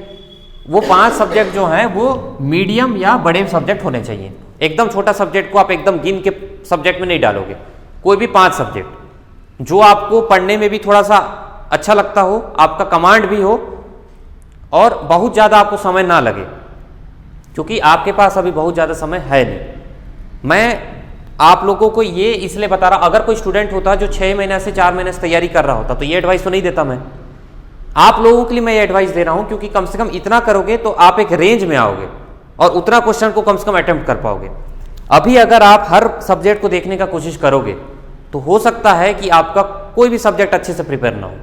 S1: वो 5 सब्जेक्ट जो हैं वो मीडियम या बड़े सब्जेक्ट होने चाहिए। एकदम छोटा सब्जेक्ट को आप एकदम गिन के सब्जेक्ट में नहीं डालोगे। कोई भी 5 सब्जेक्ट जो आपको पढ़ने में भी थोड़ा सा अच्छा लगता हो, आपका कमांड भी हो और बहुत ज़्यादा आपको समय ना लगे, क्योंकि आपके पास अभी बहुत ज़्यादा समय है नहीं। मैं आप लोगों को ये इसलिए बता रहा, अगर कोई स्टूडेंट होता जो 6 महीने से 4 महीने से तैयारी कर रहा होता तो ये एडवाइस तो नहीं देता मैं। आप लोगों के लिए मैं ये एडवाइस दे रहा हूं क्योंकि कम से कम इतना करोगे तो आप एक रेंज में आओगे और उतना क्वेश्चन को कम से कम अटेम्प्ट कर पाओगे। अभी अगर आप हर सब्जेक्ट को देखने का कोशिश करोगे तो हो सकता है कि आपका कोई भी सब्जेक्ट अच्छे से प्रिपेयर ना हो।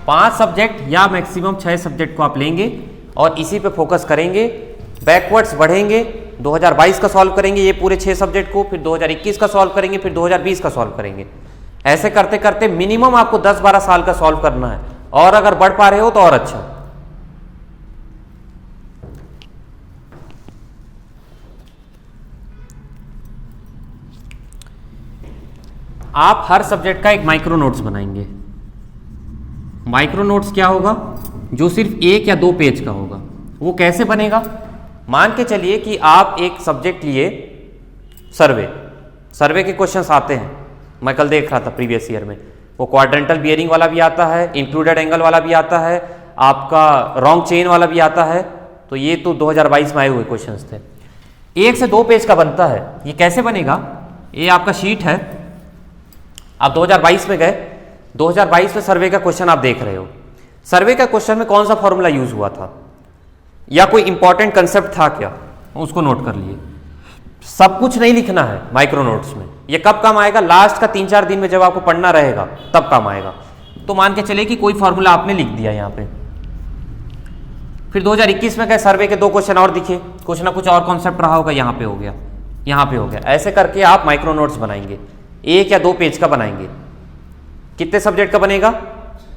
S1: 5 सब्जेक्ट या मैक्सिमम 6 सब्जेक्ट को आप लेंगे और इसी पे फोकस करेंगे, बैकवर्ड्स बढ़ेंगे। 2022 का सॉल्व करेंगे ये पूरे 6 सब्जेक्ट को, फिर 2021 का सॉल्व करेंगे, फिर 2020 का सॉल्व करेंगे। ऐसे करते करते मिनिमम आपको 10-12 साल का सॉल्व करना है, और अगर बढ़ पा रहे हो तो और अच्छा। आप हर सब्जेक्ट का एक माइक्रो नोट्स बनाएंगे। माइक्रो नोट्स क्या होगा, जो सिर्फ 1 या 2 पेज का होगा। वो कैसे बनेगा, मान के चलिए कि आप एक सब्जेक्ट लिए सर्वे के क्वेश्चंस आते हैं। मैं कल देख रहा था प्रीवियस ईयर में, वो क्वाड्रेंटल बियरिंग वाला भी आता है, इंक्लूडेड एंगल वाला भी आता है, आपका रॉन्ग चेन वाला भी आता है। तो ये तो 2022 में आए हुए क्वेश्चंस थे। 1 से 2 पेज का बनता है। ये कैसे बनेगा, ये आपका शीट है, आप 2022 में गए, 2022 में सर्वे का क्वेश्चन आप देख रहे हो। सर्वे का क्वेश्चन में कौन सा फॉर्मूला यूज हुआ था या कोई इंपॉर्टेंट कंसेप्ट था क्या, उसको नोट कर लिए। सब कुछ नहीं लिखना है माइक्रो नोट्स में। ये कब काम आएगा, लास्ट का 3-4 दिन में जब आपको पढ़ना रहेगा तब काम आएगा। तो मान के चले कि कोई फॉर्मूला आपने लिख दिया यहाँ पे, फिर 2021 में गए, सर्वे के 2 क्वेश्चन और दिखे, कुछ ना कुछ और कॉन्सेप्ट रहा होगा, यहाँ पे हो गया, यहाँ पे हो गया। ऐसे करके आप माइक्रो नोट्स बनाएंगे, 1 या 2 पेज का बनाएंगे। कितने सब्जेक्ट का बनेगा,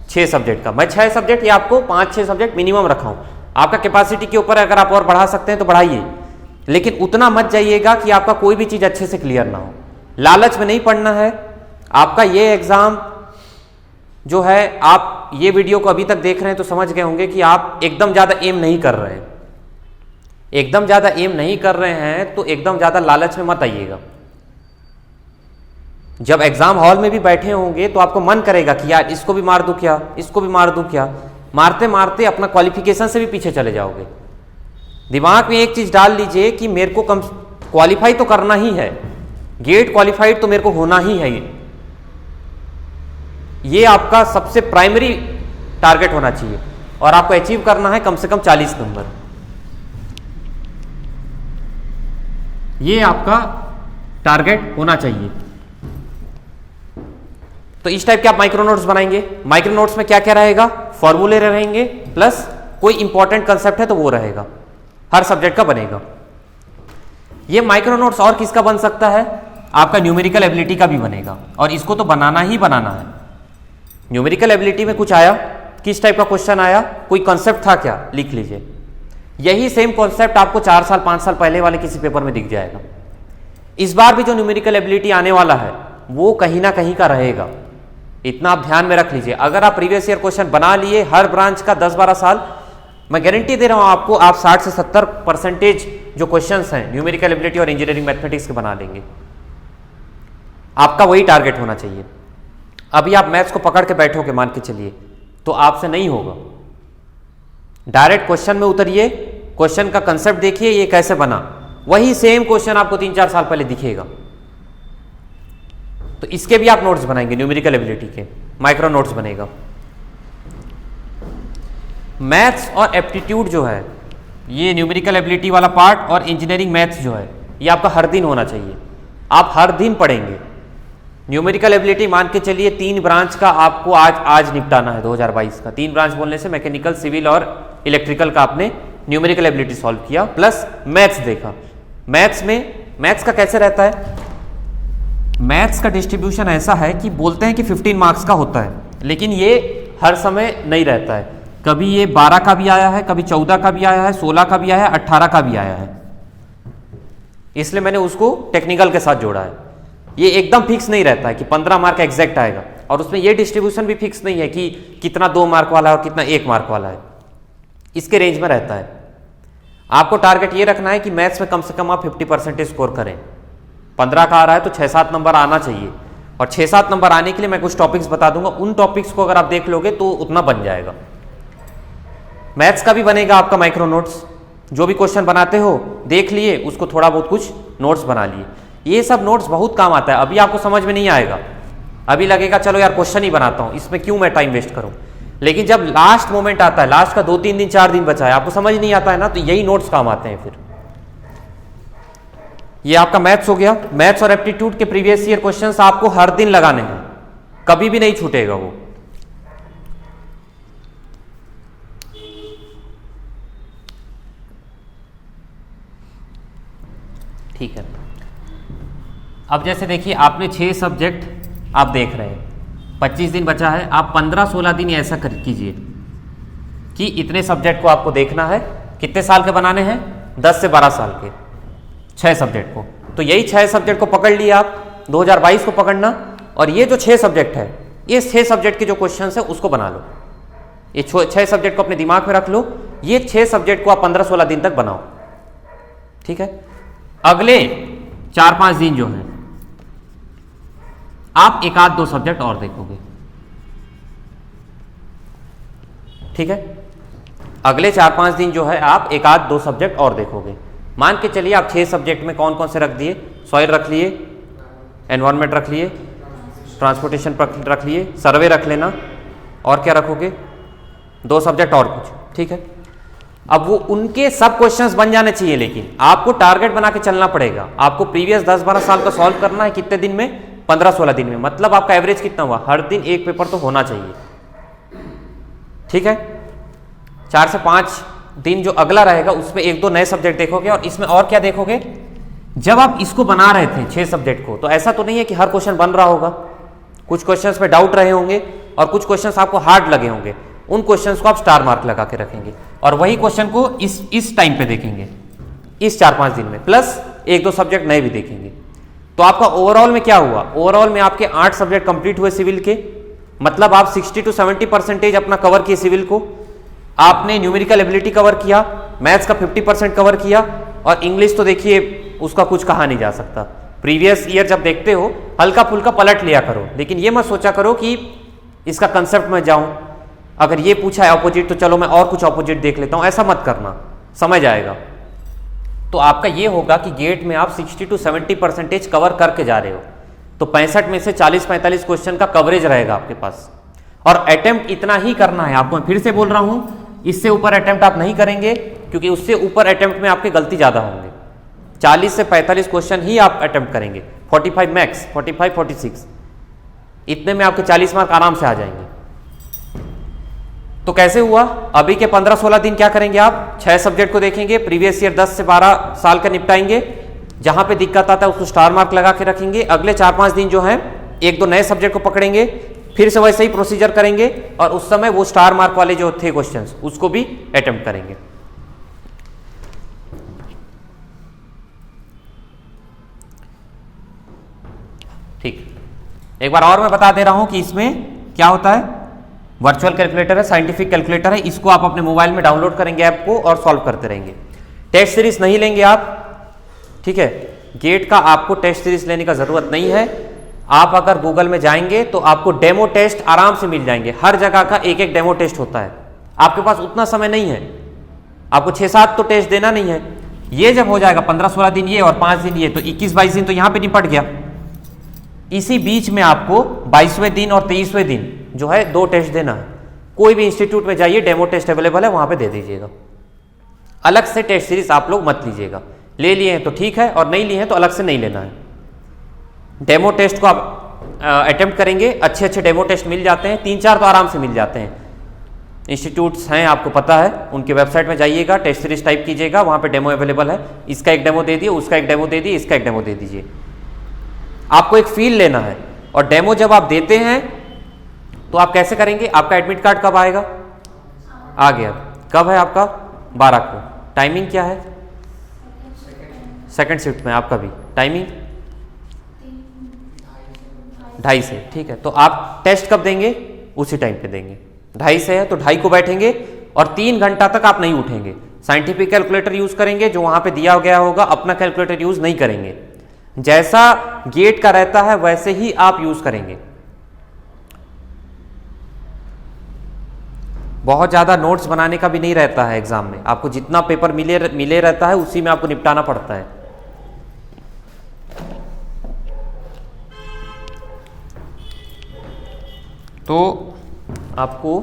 S1: 6 सब्जेक्ट का। मैं 6 सब्जेक्ट या आपको 5-6 सब्जेक्ट मिनिमम रखा हूँ। आपका कैपेसिटी के ऊपर अगर आप और बढ़ा सकते हैं तो बढ़ाइए, लेकिन उतना मत जाइएगा कि आपका कोई भी चीज अच्छे से क्लियर ना हो। लालच में नहीं पढ़ना है। आपका ये एग्जाम जो है, आप ये वीडियो को अभी तक देख रहे हैं तो समझ गए होंगे कि आप एकदम ज्यादा एम नहीं कर रहे हैं। एकदम ज्यादा एम नहीं कर रहे हैं तो एकदम ज्यादा लालच में मत आइएगा। जब एग्जाम हॉल में भी बैठे होंगे तो आपको मन करेगा कि यार इसको भी मार दूं क्या, इसको भी मार दूं क्या। मारते मारते अपना क्वालिफिकेशन से भी पीछे चले जाओगे। दिमाग में एक चीज डाल लीजिए कि मेरे को कम क्वालिफाई तो करना ही है, गेट क्वालिफाइड तो मेरे को होना ही है। ये आपका सबसे प्राइमरी टारगेट होना चाहिए और आपको अचीव करना है कम से कम 40 नंबर। ये आपका टारगेट होना चाहिए। तो इस टाइप के आप माइक्रो नोट्स बनाएंगे। माइक्रो नोट्स में क्या क्या रहेगा, फॉर्मूले रहेंगे प्लस कोई इंपॉर्टेंट कंसेप्ट है तो वो रहेगा, हर सब्जेक्ट का बनेगा। ये माइक्रो नोट्स और किसका बन सकता है, आपका न्यूमेरिकल एबिलिटी का भी बनेगा और इसको तो बनाना ही बनाना है। न्यूमेरिकल एबिलिटी में कुछ आया, किस टाइप का क्वेश्चन आया, कोई कॉन्सेप्ट था क्या, लिख लीजिए। यही सेम कॉन्सेप्ट आपको 4 साल 5 साल पहले वाले किसी पेपर में दिख जाएगा। इस बार भी जो न्यूमेरिकल एबिलिटी आने वाला है वो कहीं ना कहीं का रहेगा, इतना आप ध्यान में रख लीजिए। अगर आप प्रीवियस ईयर क्वेश्चन बना लिए हर ब्रांच का 10-12 साल, मैं गारंटी दे रहा हूं आपको, आप 60 से 70% जो क्वेश्चंस हैं न्यूमेरिकल एबिलिटी और इंजीनियरिंग मैथमेटिक्स के बना लेंगे। आपका वही टारगेट होना चाहिए। अभी आप मैथ्स को पकड़ के बैठोगे मान के चलिए तो आपसे नहीं होगा। डायरेक्ट क्वेश्चन में उतरिए, क्वेश्चन का कंसेप्ट देखिए ये कैसे बना, वही सेम क्वेश्चन आपको 3-4 साल पहले दिखेगा। तो इसके भी आप नोट्स बनाएंगे, न्यूमेरिकल एबिलिटी के माइक्रो नोट्स बनेगा। मैथ्स और एप्टीट्यूड जो है, ये न्यूमेरिकल एबिलिटी वाला पार्ट और इंजीनियरिंग मैथ्स जो है, ये आपका हर दिन होना चाहिए। आप हर दिन पढ़ेंगे। न्यूमेरिकल एबिलिटी मान के चलिए 3 ब्रांच का आपको आज निपटाना है 2022 का। 3 ब्रांच बोलने से मैकेनिकल, सिविल और इलेक्ट्रिकल का आपने न्यूमेरिकल एबिलिटी सॉल्व किया, प्लस मैथ्स देखा। मैथ्स में मैथ्स का कैसे रहता है, मैथ्स का डिस्ट्रीब्यूशन ऐसा है कि बोलते हैं कि 15 मार्क्स का होता है, लेकिन ये हर समय नहीं रहता है। कभी ये 12 का भी आया है, कभी 14 का भी आया है, 16 का भी आया है, 18 का भी आया है। इसलिए मैंने उसको टेक्निकल के साथ जोड़ा है। ये एकदम फिक्स नहीं रहता है कि 15 मार्क एग्जैक्ट आएगा, और उसमें ये डिस्ट्रीब्यूशन भी फिक्स नहीं है कि कितना 2 मार्क वाला है और कितना 1 मार्क वाला है। इसके रेंज में रहता है। आपको टारगेट ये रखना है कि मैथ्स में कम से कम आप 50% स्कोर करें। 15 का आ रहा है तो 6-7 नंबर आना चाहिए, और 6-7 नंबर आने के लिए मैं कुछ टॉपिक्स बता दूंगा। उन टॉपिक्स को अगर आप देख लोगे तो उतना बन जाएगा। मैथ्स का भी बनेगा आपका माइक्रो नोट्स। जो भी क्वेश्चन बनाते हो देख लिए, उसको थोड़ा बहुत कुछ नोट्स बना लिए। ये सब नोट्स बहुत काम आता है। अभी आपको समझ में नहीं आएगा, अभी लगेगा चलो यार क्वेश्चन ही बनाता हूं, इसमें क्यों मैं टाइम वेस्ट करूं। लेकिन जब लास्ट मोमेंट आता है, लास्ट का 2-3 दिन 4 दिन बचा है, आपको समझ नहीं आता है ना, तो यही नोट्स काम आते हैं। फिर ये आपका मैथ्स हो गया। मैथ्स और एप्टीट्यूड के प्रीवियस ईयर क्वेश्चंस आपको हर दिन लगाने हैं, कभी भी नहीं छूटेगा वो। ठीक है। अब जैसे देखिए आपने 6 सब्जेक्ट आप देख रहे हैं, 25 दिन बचा है। आप 15-16 दिन ऐसा कर कीजिए कि इतने सब्जेक्ट को आपको देखना है। कितने साल के बनाने हैं, 10 से 12 साल के, 6 सब्जेक्ट को। तो यही 6 सब्जेक्ट को पकड़ लिए आप, 2022 को पकड़ना, और ये जो 6 सब्जेक्ट है, ये 6 सब्जेक्ट के जो क्वेश्चन है उसको बना लो। ये 6 सब्जेक्ट को अपने दिमाग में रख लो। ये 6 सब्जेक्ट को आप 15-16 दिन तक बनाओ। ठीक है। अगले 4-5 दिन जो है आप 1-2 सब्जेक्ट और देखोगे। ठीक है। अगले 4-5 दिन जो है आप 1-2 सब्जेक्ट और देखोगे। मान के चलिए आप 6 सब्जेक्ट में कौन कौन से रख दिए, सॉइल रख लिए, एनवायरनमेंट रख लिए, ट्रांसपोर्टेशन रख लिए, सर्वे रख लेना, और क्या रखोगे, 2 सब्जेक्ट और कुछ। ठीक है। अब वो उनके सब क्वेश्चंस बन जाने चाहिए, लेकिन आपको टारगेट बना के चलना पड़ेगा। आपको प्रीवियस 10-12 साल का सॉल्व करना है। कितने दिन में, 15-16 दिन में। मतलब आपका एवरेज कितना हुआ, हर दिन एक पेपर तो होना चाहिए। ठीक है। 4 से 5 दिन जो अगला रहेगा उसमें 1-2 नए सब्जेक्ट देखोगे। और इसमें और क्या देखोगे, जब आप इसको बना रहे थे 6 सब्जेक्ट को, तो ऐसा तो नहीं है कि हर क्वेश्चन बन रहा होगा। कुछ क्वेश्चंस पे डाउट रहे होंगे और कुछ क्वेश्चंस आपको हार्ड लगे होंगे। उन क्वेश्चंस को आप स्टार मार्क लगा के रखेंगे, और वही क्वेश्चन को इस टाइम पे देखेंगे, इस 4-5 दिन में, प्लस 1-2 सब्जेक्ट नए भी देखेंगे। तो आपका ओवरऑल में क्या हुआ, ओवरऑल में आपके 8 सब्जेक्ट कंप्लीट हुए सिविल के। मतलब आप 60 to 70% अपना कवर किए सिविल को। आपने न्यूमेरिकल एबिलिटी कवर किया, मैथ्स का 50% कवर किया, और इंग्लिश तो देखिए उसका कुछ कहा नहीं जा सकता। प्रीवियस ईयर जब देखते हो हल्का फुल्का पलट लिया करो, लेकिन ये मत सोचा करो कि इसका कंसेप्ट में जाऊं, अगर ये पूछा है ऑपोजिट तो चलो मैं और कुछ ऑपोजिट देख लेता हूं, ऐसा मत करना, समझ आएगा। तो आपका ये होगा कि गेट में आप 60 to 70% कवर करके जा रहे हो, तो 65 में से 40-45 क्वेश्चन का कवरेज रहेगा आपके पास। और अटेम्प्ट इतना ही करना है आपको, मैं फिर से बोल रहा हूं, इससे ऊपर अटेम्प्ट आप नहीं करेंगे, क्योंकि उससे ऊपर अटेम्प्ट में आपके गलती ज़्यादा होंगे। 40 से 45 क्वेश्चन ही आप अटेम्प्ट करेंगे, 45 मैक्स, 45-46, इतने में आपके 40 मार्क आराम से आ जाएंगे। तो कैसे हुआ, अभी के 15-16 दिन क्या करेंगे आप, 6 सब्जेक्ट को देखेंगे, प्रीवियस ईयर 10 से 12 साल का निपटाएंगे, जहां पे दिक्कत आता है उसको स्टार मार्क लगा के रखेंगे। अगले 4-5 दिन जो है 1-2 नए सब्जेक्ट को पकड़ेंगे, फिर से वैसे ही प्रोसीजर करेंगे, और उस समय वो स्टार मार्क वाले जो थे क्वेश्चंस उसको भी अटेम्प्ट करेंगे। ठीक, एक बार और मैं बता दे रहा हूं कि इसमें क्या होता है। वर्चुअल कैलकुलेटर है, साइंटिफिक कैलकुलेटर है, इसको आप अपने मोबाइल में डाउनलोड करेंगे ऐप को और सॉल्व करते रहेंगे। टेस्ट सीरीज नहीं लेंगे आप, ठीक है, गेट का आपको टेस्ट सीरीज लेने का जरूरत नहीं है। आप अगर गूगल में जाएंगे तो आपको डेमो टेस्ट आराम से मिल जाएंगे, हर जगह का एक एक डेमो टेस्ट होता है। आपके पास उतना समय नहीं है, आपको 6-7 तो टेस्ट देना नहीं है। ये जब हो जाएगा 15-16 दिन ये और 5 दिन ये, तो 21-22 दिन तो यहां पे निपट गया। इसी बीच में आपको 22वें दिन और 23वें दिन जो है 2 टेस्ट देना है। कोई भी इंस्टीट्यूट में जाइए, डेमो टेस्ट अवेलेबल है, वहां पे दे दीजिएगा। अलग से टेस्ट सीरीज आप लोग मत लीजिएगा, ले लिए हैं तो ठीक है, और नहीं लिए हैं तो अलग से नहीं लेना है। डेमो टेस्ट को आप अटेम्प्ट करेंगे, अच्छे अच्छे डेमो टेस्ट मिल जाते हैं, 3-4 तो आराम से मिल जाते हैं। इंस्टीट्यूट्स हैं, आपको पता है, उनके वेबसाइट में जाइएगा, टेस्ट सीरीज टाइप कीजिएगा, वहां पे डेमो अवेलेबल है। इसका एक डेमो दे दिए, उसका एक डेमो दे दिए, इसका एक डेमो दे दीजिए। आपको एक फील लेना है, और डेमो जब आप देते हैं तो आप कैसे करेंगे, आपका एडमिट कार्ड कब आएगा, आ गया, कब है आपका, 12 को। टाइमिंग क्या है, सेकंड शिफ्ट में आपका भी टाइमिंग 2:30 से, ठीक है। तो आप टेस्ट कब देंगे, उसी टाइम पे देंगे। 2:30 से है तो 2:30 को बैठेंगे और 3 घंटा तक आप नहीं उठेंगे। साइंटिफिक कैलकुलेटर यूज करेंगे जो वहां पे दिया गया होगा, अपना कैलकुलेटर यूज नहीं करेंगे। जैसा गेट का रहता है वैसे ही आप यूज करेंगे। बहुत ज्यादा नोट्स बनाने का भी नहीं रहता है एग्जाम में, आपको जितना पेपर मिले रहता है उसी में आपको निपटाना पड़ता है। तो आपको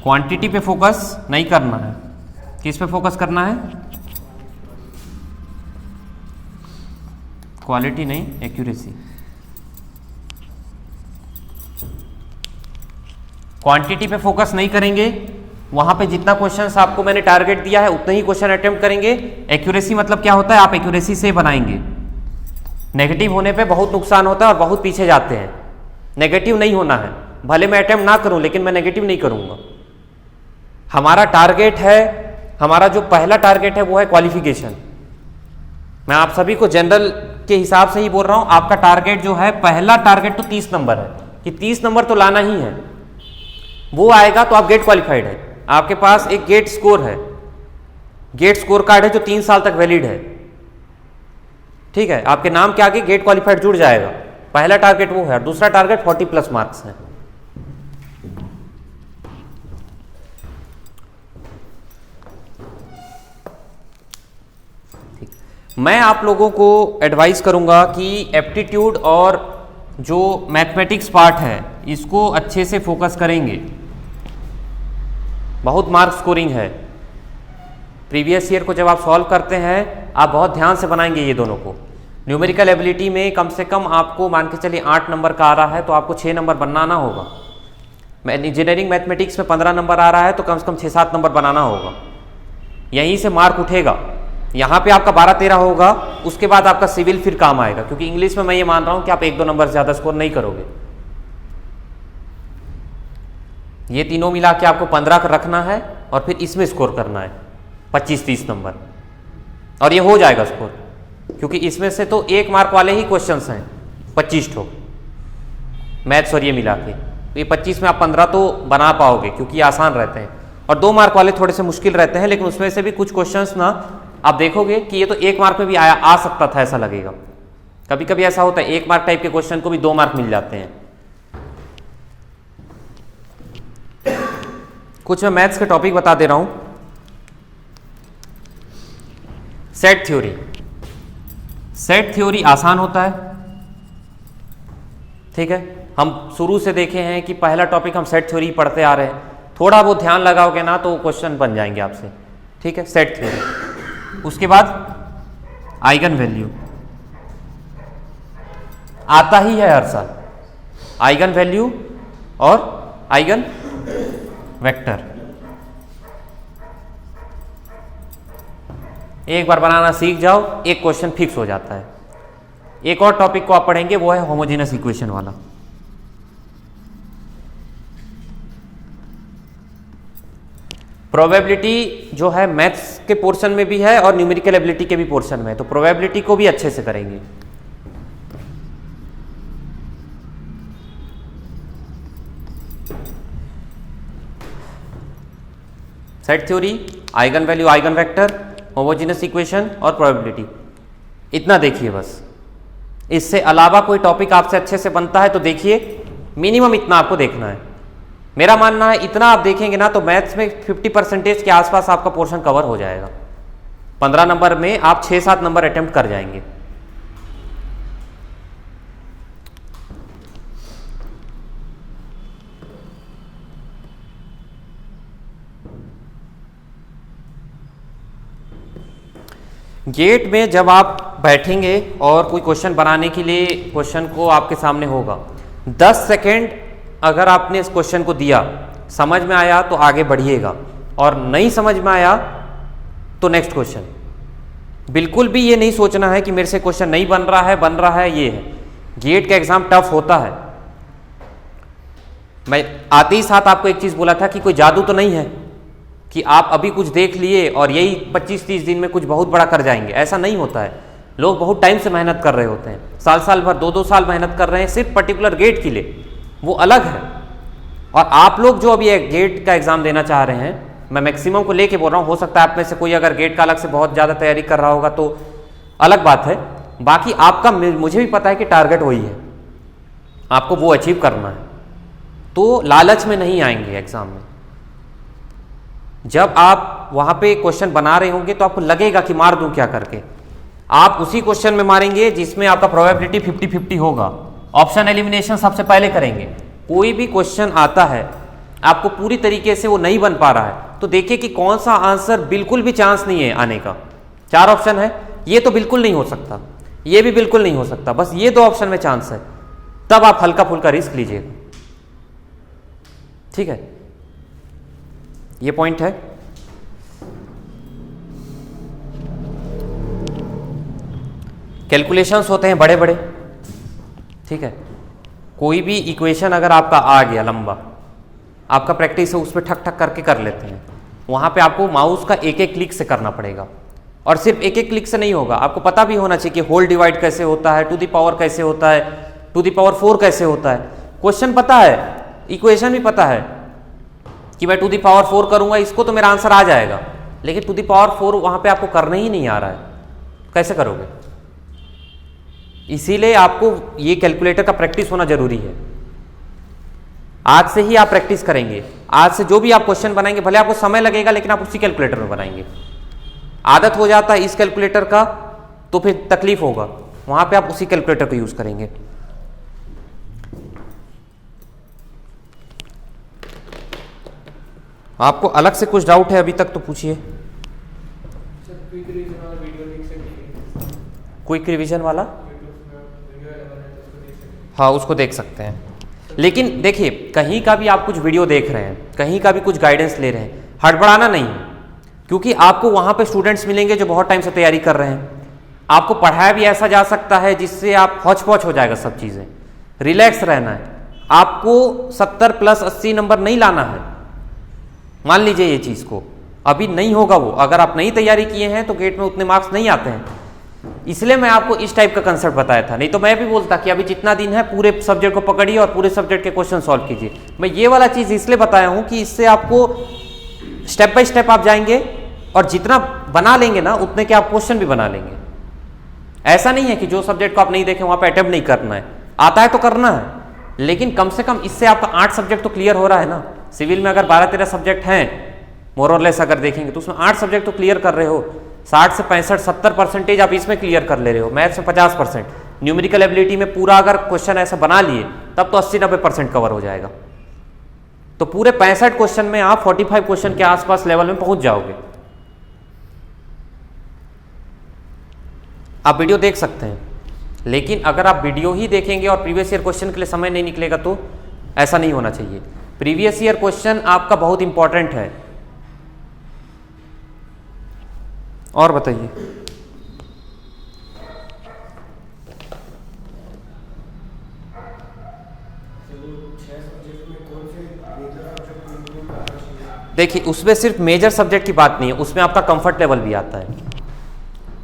S1: क्वांटिटी पे फोकस नहीं करना है, किस पे फोकस करना है, क्वालिटी नहीं, एक्यूरेसी। क्वांटिटी पे फोकस नहीं करेंगे, वहां पे जितना क्वेश्चंस आपको मैंने टारगेट दिया है उतने ही क्वेश्चन अटेम्प्ट करेंगे। एक्यूरेसी मतलब क्या होता है, आप एक्यूरेसी से बनाएंगे। नेगेटिव होने पे बहुत नुकसान होता है और बहुत पीछे जाते हैं। नेगेटिव नहीं होना है, भले मैं अटेम्प्ट ना करूं लेकिन मैं नेगेटिव नहीं करूंगा। हमारा टारगेट है, हमारा जो पहला टारगेट है वो है क्वालिफिकेशन। मैं आप सभी को जनरल के हिसाब से ही बोल रहा हूं, आपका टारगेट जो है, पहला टारगेट तो 30 नंबर है कि 30 नंबर तो लाना ही है। वो आएगा तो आप गेट क्वालिफाइड है, आपके पास एक गेट स्कोर है, गेट स्कोर कार्ड है जो 3 साल तक वैलिड है, ठीक है। आपके नाम के आगे गेट क्वालिफाइड जुड़ जाएगा। पहला टारगेट वो है, और दूसरा टारगेट 40+ मार्क्स है। मैं आप लोगों को एडवाइस करूंगा कि एप्टीट्यूड और जो मैथमेटिक्स पार्ट है इसको अच्छे से फोकस करेंगे। बहुत मार्क स्कोरिंग है। प्रीवियस ईयर को जब आप सॉल्व करते हैं आप बहुत ध्यान से बनाएंगे ये दोनों को। न्यूमेरिकल एबिलिटी में कम से कम आपको मान के चलिए 8 नंबर का आ रहा है तो आपको 6 नंबर बनाना होगा। इंजीनियरिंग मैथमेटिक्स में 15 नंबर आ रहा है तो कम से कम 6-7 नंबर बनाना होगा। यहीं से मार्क उठेगा। यहाँ पे आपका 12-13 होगा, उसके बाद आपका सिविल फिर काम आएगा, क्योंकि इंग्लिश में मैं ये मान रहा हूं कि आप 1-2 नंबर ज्यादा स्कोर नहीं करोगे। ये तीनों मिला के आपको 15 रखना है और फिर इसमें स्कोर करना है 25-30 नंबर, और ये हो जाएगा स्कोर, क्योंकि इसमें से तो 1 मार्क वाले ही क्वेश्चंस हैं 25 ठो मैथ्स और ये मिला के। तो ये 25 में आप 15 तो बना पाओगे क्योंकि ये आसान रहते हैं, और 2 मार्क वाले थोड़े से मुश्किल रहते हैं, लेकिन उसमें से भी कुछ क्वेश्चंस ना आप देखोगे कि ये तो 1 मार्क में भी आ सकता था, ऐसा लगेगा। कभी कभी ऐसा होता है 1 मार्क टाइप के क्वेश्चन को भी 2 मार्क मिल जाते हैं। कुछ मैं मैथ्स के टॉपिक बता दे रहा हूं। सेट थ्योरी, सेट थ्योरी आसान होता है, ठीक है। हम शुरू से देखे हैं कि पहला टॉपिक हम सेट थ्योरी पढ़ते आ रहे हैं, थोड़ा बहुत ध्यान लगाओगे ना तो क्वेश्चन बन जाएंगे आपसे, ठीक है। सेट थ्योरी, उसके बाद आइगन वैल्यू आता ही है हर साल, आइगन वैल्यू और आइगन वेक्टर। एक बार बनाना सीख जाओ, एक क्वेश्चन फिक्स हो जाता है। एक और टॉपिक को आप पढ़ेंगे, वो है होमोजेनस इक्वेशन वाला। प्रोबेबिलिटी जो है मैथ्स के पोर्शन में भी है और न्यूमेरिकल एबिलिटी के भी पोर्शन में है, तो प्रोबेबिलिटी को भी अच्छे से करेंगे। Set theory, eigen value, eigen vector, homogeneous equation और प्रोबेबिलिटी, इतना देखिए बस। इससे अलावा कोई टॉपिक आपसे अच्छे से बनता है तो देखिए, मिनिमम इतना आपको देखना है। मेरा मानना है इतना आप देखेंगे ना तो मैथ्स में 50% के आसपास आपका पोर्शन कवर हो जाएगा। 15 नंबर में आप 6-7 नंबर अटेम्प्ट कर जाएंगे। गेट में जब आप बैठेंगे और कोई क्वेश्चन बनाने के लिए क्वेश्चन को आपके सामने होगा, 10 सेकेंड अगर आपने इस क्वेश्चन को दिया, समझ में आया तो आगे बढ़िएगा, और नहीं समझ में आया तो नेक्स्ट क्वेश्चन। बिल्कुल भी ये नहीं सोचना है कि मेरे से क्वेश्चन नहीं बन रहा है। ये है, गेट का एग्जाम टफ होता है। मैं आते ही साथ आपको एक चीज बोला था कि कोई जादू तो नहीं है कि आप अभी कुछ देख लिए और यही 25-30 दिन में कुछ बहुत बड़ा कर जाएंगे। ऐसा नहीं होता है। लोग बहुत टाइम से मेहनत कर रहे होते हैं, साल भर 2-2 साल मेहनत कर रहे हैं सिर्फ पर्टिकुलर गेट के लिए, वो अलग है। और आप लोग जो अभी एक गेट का एग्जाम देना चाह रहे हैं, मैं मैक्सिमम को लेके बोल रहा हूँ, हो सकता है आप में से कोई अगर गेट का अलग से बहुत ज़्यादा तैयारी कर रहा होगा तो अलग बात है। बाकी आपका, मुझे भी पता है कि टारगेट वही है, आपको वो अचीव करना है, तो लालच में नहीं आएंगे एग्जाम में। जब आप वहां पे क्वेश्चन बना रहे होंगे तो आपको लगेगा कि मार दूं क्या करके, आप उसी क्वेश्चन में मारेंगे जिसमें आपका प्रोबेबिलिटी 50-50 होगा। ऑप्शन एलिमिनेशन सबसे पहले करेंगे। कोई भी क्वेश्चन आता है आपको पूरी तरीके से वो नहीं बन पा रहा है तो देखिए कि कौन सा आंसर बिल्कुल भी चांस नहीं है आने का। 4 ऑप्शन है, ये तो बिल्कुल नहीं हो सकता, ये भी बिल्कुल नहीं हो सकता, बस ये 2 ऑप्शन में चांस है, तब आप हल्का फुल्का रिस्क लीजिएगा, ठीक है। ये पॉइंट है। कैलकुलेशंस होते हैं बड़े बड़े, ठीक है। कोई भी इक्वेशन अगर आपका आ गया लंबा, आपका प्रैक्टिस है, उस पर ठक ठक करके कर लेते हैं। वहां पे आपको माउस का एक एक क्लिक से करना पड़ेगा, और सिर्फ एक एक क्लिक से नहीं होगा, आपको पता भी होना चाहिए कि होल डिवाइड कैसे होता है, टू द पावर कैसे होता है, टू द पावर 4 कैसे होता है। क्वेश्चन पता है, इक्वेशन भी पता है कि मैं टू द पावर 4 करूंगा इसको तो मेरा आंसर आ जाएगा, लेकिन टू द पावर 4 वहां पे आपको करना ही नहीं आ रहा है, कैसे करोगे? इसीलिए आपको ये कैलकुलेटर का प्रैक्टिस होना जरूरी है। आज से ही आप प्रैक्टिस करेंगे, आज से जो भी आप क्वेश्चन बनाएंगे, भले आपको समय लगेगा लेकिन आप उसी कैलकुलेटर में बनाएंगे। आदत हो जाता है इस कैलकुलेटर का तो फिर तकलीफ होगा, वहां पे आप उसी कैलकुलेटर को यूज करेंगे। आपको अलग से कुछ डाउट है अभी तक तो पूछिए। क्विक रिवीजन वाला, हाँ उसको देख सकते हैं, लेकिन देखिए कहीं का भी आप कुछ वीडियो देख रहे हैं, कहीं का भी कुछ गाइडेंस ले रहे हैं, हड़बड़ाना नहीं, क्योंकि आपको वहां पे स्टूडेंट्स मिलेंगे जो बहुत टाइम से तैयारी कर रहे हैं। आपको पढ़ाया भी ऐसा जा सकता है जिससे आप हौच पौच हो जाएगा सब चीज़ें। रिलैक्स रहना है, आपको 70 प्लस 80 नंबर नहीं लाना है, मान लीजिए ये चीज़ को अभी नहीं होगा वो। अगर आप नहीं तैयारी किए हैं तो गेट में उतने मार्क्स नहीं आते हैं, इसलिए मैं आपको इस टाइप का कंसेप्ट बताया था। नहीं तो मैं भी बोलता कि अभी जितना दिन है पूरे सब्जेक्ट को पकड़िए और पूरे सब्जेक्ट के क्वेश्चन सॉल्व कीजिए। मैं ये वाला चीज़ इसलिए बताया हूँ कि इससे आपको स्टेप बाय स्टेप आप जाएंगे और जितना बना लेंगे ना उतने के आप क्वेश्चन भी बना लेंगे। ऐसा नहीं है कि जो सब्जेक्ट को आप नहीं देखें वहाँ पे अटेम्प्ट नहीं करना है, आता है तो करना है, लेकिन कम से कम इससे आपका 8 सब्जेक्ट तो क्लियर हो रहा है ना। सिविल में अगर 12-13 सब्जेक्ट हैं मोरलेस अगर देखेंगे तो उसमें 8 सब्जेक्ट तो क्लियर कर रहे हो, 60 से 65-70% आप इसमें क्लियर कर ले रहे हो, मैथ्स में 50%, न्यूमेरिकल एबिलिटी में पूरा अगर क्वेश्चन ऐसा बना लिए तब तो 80-90% कवर हो जाएगा। तो पूरे 65 क्वेश्चन में आप 45 क्वेश्चन के आसपास लेवल में पहुंच जाओगे। आप वीडियो देख सकते हैं, लेकिन अगर आप वीडियो ही देखेंगे और प्रीवियस ईयर क्वेश्चन के लिए समय नहीं निकलेगा तो ऐसा नहीं होना चाहिए। प्रीवियस ईयर क्वेश्चन आपका बहुत इंपॉर्टेंट है। और बताइए, देखिए उसमें सिर्फ मेजर सब्जेक्ट की बात नहीं है, उसमें आपका कंफर्ट लेवल भी आता है।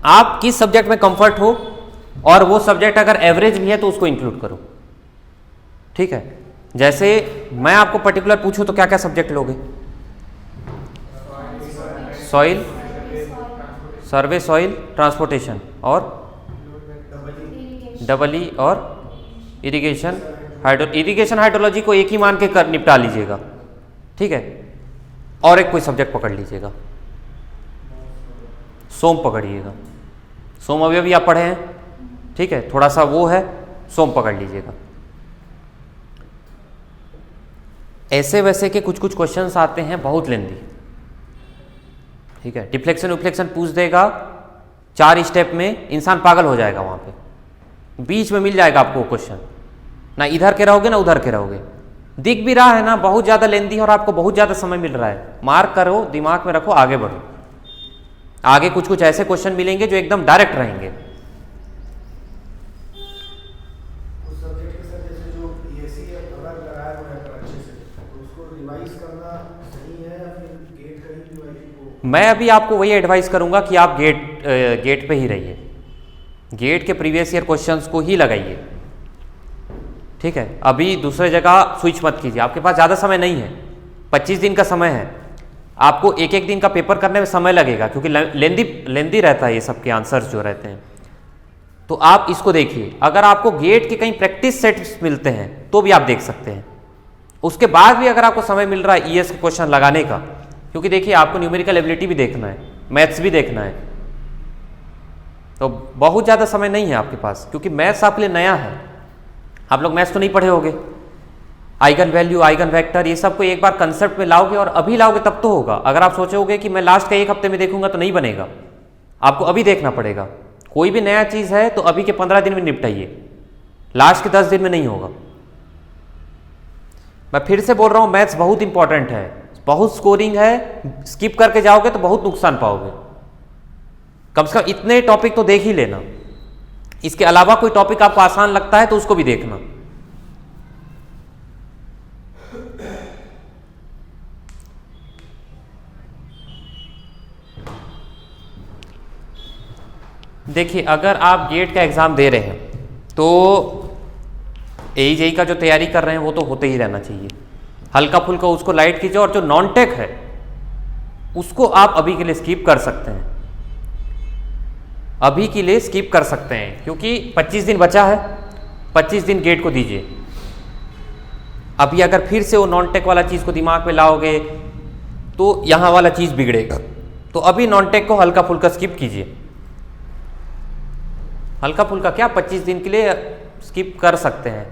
S1: आप किस सब्जेक्ट में कंफर्ट हो और वो सब्जेक्ट अगर एवरेज भी है तो उसको इंक्लूड करो, ठीक है। जैसे मैं आपको पर्टिकुलर पूछूं तो क्या क्या सब्जेक्ट लोगे? सॉइल, सर्वे, सॉइल, ट्रांसपोर्टेशन और डबल ई और इरिगेशन, इरिगेशन हाइड्रोलॉजी को एक ही मान के कर निपटा लीजिएगा, ठीक है। और एक कोई सब्जेक्ट पकड़ लीजिएगा, सोम पकड़िएगा, सोम अभी आप पढ़े हैं, ठीक है, थोड़ा सा वो है, सोम पकड़ लीजिएगा। ऐसे वैसे के कुछ कुछ क्वेश्चंस आते हैं बहुत लेंदी, ठीक है। डिफ्लेक्शन विफ्लेक्शन पूछ देगा 4 स्टेप में, इंसान पागल हो जाएगा वहां पे। बीच में मिल जाएगा आपको क्वेश्चन, ना इधर के रहोगे ना उधर के रहोगे। दिख भी रहा है ना बहुत ज्यादा लेंदी और आपको बहुत ज्यादा समय मिल रहा है, मार्क करो, दिमाग में रखो, आगे बढ़ो। आगे कुछ कुछ ऐसे क्वेश्चन मिलेंगे जो एकदम डायरेक्ट रहेंगे। मैं अभी आपको वही एडवाइस करूंगा कि आप गेट पे ही रहिए, गेट के प्रीवियस ईयर क्वेश्चंस को ही लगाइए, ठीक है। अभी दूसरे जगह स्विच मत कीजिए, आपके पास ज़्यादा समय नहीं है, 25 दिन का समय है। आपको एक एक दिन का पेपर करने में समय लगेगा क्योंकि लेंदी रहता है ये सब के आंसर्स जो रहते हैं। तो आप इसको देखिए, अगर आपको गेट के कहीं प्रैक्टिस सेट्स मिलते हैं तो भी आप देख सकते हैं। उसके बाद भी अगर आपको समय मिल रहा है ईएस के क्वेश्चन लगाने का, क्योंकि देखिए आपको न्यूमेरिकल एबिलिटी भी देखना है, मैथ्स भी देखना है, तो बहुत ज़्यादा समय नहीं है आपके पास, क्योंकि मैथ्स आपके लिए नया है। आप लोग मैथ्स तो नहीं पढ़े होगे, आइगन वैल्यू, आइगन वेक्टर, ये सब को एक बार कंसेप्ट में लाओगे और अभी लाओगे तब तो होगा। अगर आप सोचोगे कि मैं लास्ट का 1 हफ्ते में देखूंगा तो नहीं बनेगा, आपको अभी देखना पड़ेगा। कोई भी नया चीज़ है तो अभी के 15 दिन में निपटाइए, लास्ट के 10 दिन में नहीं होगा। मैं फिर से बोल रहा हूँ, मैथ्स बहुत इंपॉर्टेंट है, बहुत स्कोरिंग है, स्किप करके जाओगे तो बहुत नुकसान पाओगे। कम से कम इतने टॉपिक तो देख ही लेना, इसके अलावा कोई टॉपिक आपको आसान लगता है तो उसको भी देखना। देखिए अगर आप गेट का एग्जाम दे रहे हैं तो एई का जो तैयारी कर रहे हैं वो तो होते ही रहना चाहिए, हल्का फुल्का उसको लाइट कीजिए। और जो नॉन टेक है उसको आप अभी के लिए स्किप कर सकते हैं, अभी के लिए स्किप कर सकते हैं, क्योंकि 25 दिन बचा है, 25 दिन गेट को दीजिए। अभी अगर फिर से वो नॉन टेक वाला चीज़ को दिमाग में लाओगे तो यहाँ वाला चीज़ बिगड़ेगा। तो अभी नॉन टेक को हल्का फुल्का स्किप कीजिए, हल्का फुल्का क्या 25 दिन के लिए स्किप कर सकते हैं,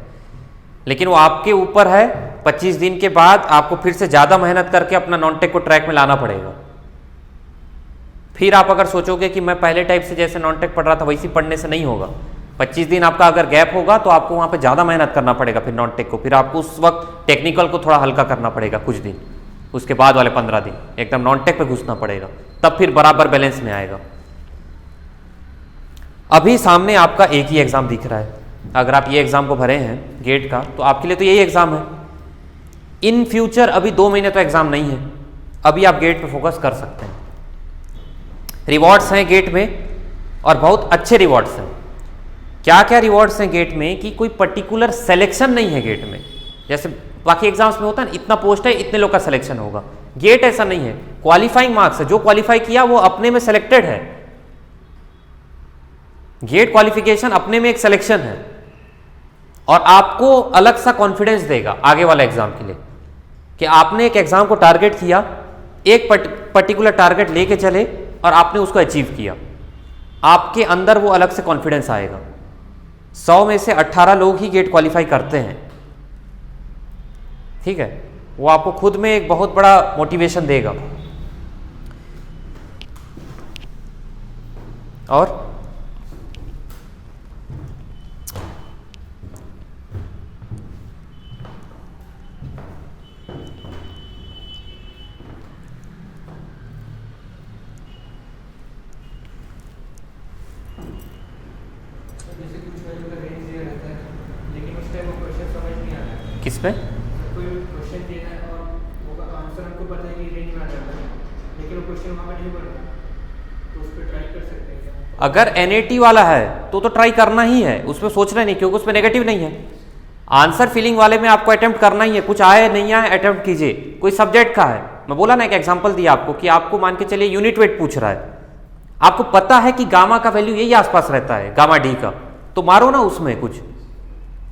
S1: लेकिन वो आपके ऊपर है। 25 दिन के बाद आपको फिर से ज़्यादा मेहनत करके अपना नॉन टेक को ट्रैक में लाना पड़ेगा। फिर आप अगर सोचोगे कि मैं पहले टाइप से जैसे नॉन टेक पढ़ रहा था वैसे पढ़ने से नहीं होगा, 25 दिन आपका अगर गैप होगा तो आपको वहाँ पे ज़्यादा मेहनत करना पड़ेगा फिर नॉन टेक को। फिर आपको उस वक्त टेक्निकल को थोड़ा हल्का करना पड़ेगा कुछ दिन, उसके बाद वाले 15 दिन एकदम नॉन टेक पे घुसना पड़ेगा, तब फिर बराबर बैलेंस में आएगा। अभी सामने आपका एक ही एग्ज़ाम दिख रहा है, अगर आप ये एग्ज़ाम को भरे हैं गेट का तो आपके लिए तो यही एग्ज़ाम है। इन फ्यूचर अभी 2 महीने तो एग्ज़ाम नहीं है, अभी आप गेट पे फोकस कर सकते हैं। रिवॉर्ड्स हैं गेट में और बहुत अच्छे रिवॉर्ड्स हैं। क्या क्या रिवॉर्ड्स हैं गेट में कि कोई पर्टिकुलर सिलेक्शन नहीं है गेट में, जैसे बाकी एग्जाम्स में होता है ना, इतना पोस्ट है इतने लोग का सिलेक्शन होगा। गेट ऐसा नहीं है, क्वालिफाइंग मार्क्स है, जो क्वालिफाई किया वो अपने में सिलेक्टेड है। गेट क्वालिफिकेशन अपने में एक सिलेक्शन है और आपको अलग सा कॉन्फिडेंस देगा आगे वाला एग्जाम के लिए। कि आपने एक एग्जाम को टारगेट किया, एक पर्टिकुलर टारगेट लेके चले और आपने उसको अचीव किया, आपके अंदर वो अलग से कॉन्फिडेंस आएगा। 100 में से 18 लोग ही गेट क्वालिफाई करते हैं, ठीक है। वो आपको खुद में एक बहुत बड़ा मोटिवेशन देगा। और किस पे
S2: कोई क्वेश्चन दिया है और वो आंसर हमको पता है कि रेंज में आ जाता है, लेकिन वो क्वेश्चन वहाँ पर नहीं बन रहा, तो उस पर ट्राई कर सकते हैं क्या?
S1: अगर एनएटी वाला है तो ट्राई करना ही है, उसमें सोचना नहीं, क्योंकि उसमें नेगेटिव नहीं है। आंसर फिलिंग वाले में आपको अटेम्प्ट करना ही है, कुछ आए नहीं आए अटेम्प्ट कीजिए। कोई सब्जेक्ट का है, मैं बोला ना, एक एग्जांपल दिया आपको कि आपको मान के चलिए यूनिट वेट पूछ रहा है, आपको पता है कि गामा का वैल्यू यही आसपास रहता है, गामा डी का, तो मारो ना उसमें कुछ।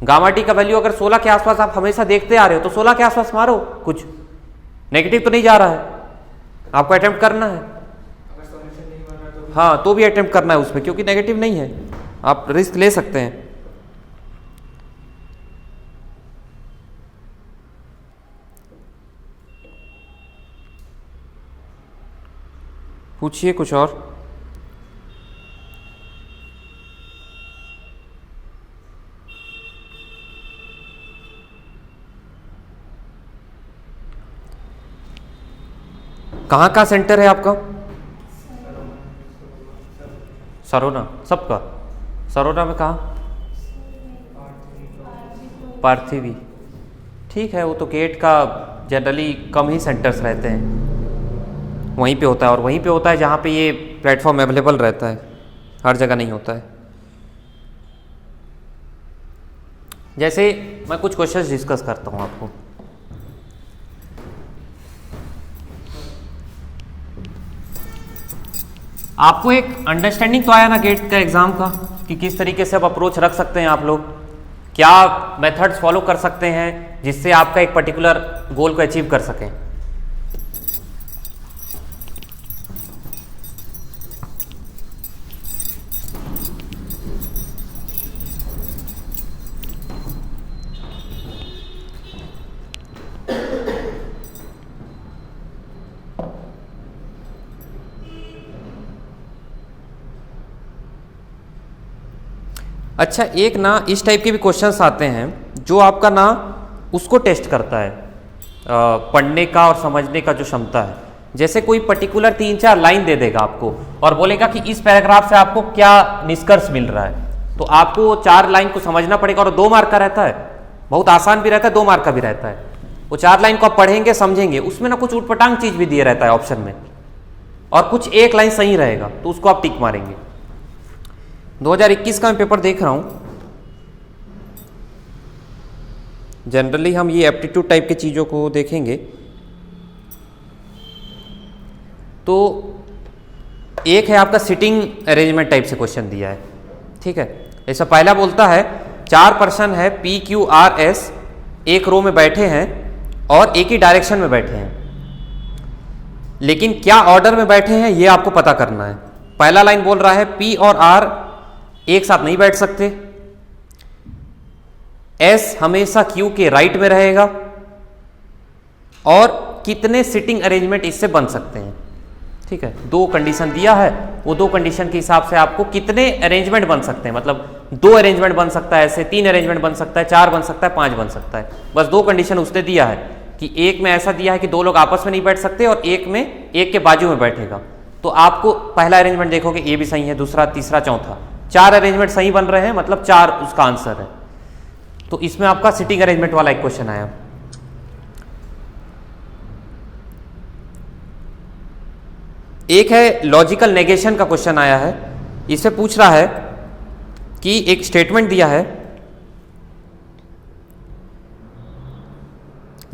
S1: गामा डी का वैल्यू अगर 16 के आसपास आप हमेशा देखते आ रहे हो तो 16 के आसपास मारो, कुछ नेगेटिव तो नहीं जा रहा है, आपको अटेम्प्ट करना है।
S2: अगर सॉल्यूशन नहीं बन रहा तो
S1: हाँ, तो भी अटेम्प्ट करना है उसमें, क्योंकि नेगेटिव नहीं है, आप रिस्क ले सकते हैं। पूछिए कुछ और। कहाँ का सेंटर है आपका? सरोना, सबका सरोना में कहाँ? पार्थिवी, ठीक है। वो तो गेट का जनरली कम ही सेंटर्स रहते हैं, वहीं पे होता है, और वहीं पे होता है जहाँ पे ये प्लेटफॉर्म अवेलेबल रहता है, हर जगह नहीं होता है। जैसे मैं कुछ क्वेश्चंस डिस्कस करता हूँ आपको। आपको एक अंडरस्टैंडिंग तो आया ना गेट का एग्जाम का, कि किस तरीके से आप अप्रोच रख सकते हैं, आप लोग क्या मेथड्स फॉलो कर सकते हैं जिससे आपका एक पर्टिकुलर गोल को अचीव कर सकें। अच्छा, एक ना इस टाइप के भी क्वेश्चंस आते हैं जो आपका ना उसको टेस्ट करता है, पढ़ने का और समझने का जो क्षमता है। जैसे कोई पर्टिकुलर 3-4 लाइन दे देगा आपको और बोलेगा कि इस पैराग्राफ से आपको क्या निष्कर्ष मिल रहा है, तो आपको 4 लाइन को समझना पड़ेगा। और 2 मार्क का रहता है, बहुत आसान भी रहता है, 2 मार्क का भी रहता है। वो 4 लाइन को आप पढ़ेंगे समझेंगे, उसमें ना कुछ उटपटांग चीज भी दिया रहता है ऑप्शन में, और कुछ एक लाइन सही रहेगा तो उसको आप टिक मारेंगे। 2021 का मैं पेपर देख रहा हूं, जनरली हम ये एप्टीट्यूड टाइप की चीज़ों को देखेंगे। तो एक है आपका सिटिंग अरेंजमेंट टाइप से क्वेश्चन दिया है, ठीक है। ऐसा पहला बोलता है 4 पर्सन है PQRS एक रो में बैठे हैं और एक ही डायरेक्शन में बैठे हैं, लेकिन क्या ऑर्डर में बैठे हैं ये आपको पता करना है। पहला लाइन बोल रहा है P और R एक साथ नहीं बैठ सकते, S हमेशा Q के राइट में रहेगा, और कितने सिटिंग अरेंजमेंट इससे बन सकते हैं, ठीक है। 2 कंडीशन दिया है, वो 2 कंडीशन के हिसाब से आपको कितने अरेंजमेंट बन सकते हैं, मतलब 2 अरेंजमेंट बन सकता है, ऐसे 3 अरेंजमेंट बन सकता है, 4 बन सकता है, 5 बन सकता है। बस 2 कंडीशन उसने दिया है कि एक में ऐसा दिया है कि 2 लोग आपस में नहीं बैठ सकते, और एक में एक के बाजू में बैठेगा। तो आपको पहला अरेंजमेंट देखोगे ये भी सही है, दूसरा, तीसरा, चौथा, 4 अरेंजमेंट सही बन रहे हैं, मतलब 4 उसका आंसर है। तो इसमें आपका सिटिंग अरेंजमेंट वाला एक क्वेश्चन आया। एक है लॉजिकल नेगेशन का क्वेश्चन आया है। इसे पूछ रहा है कि एक स्टेटमेंट दिया है,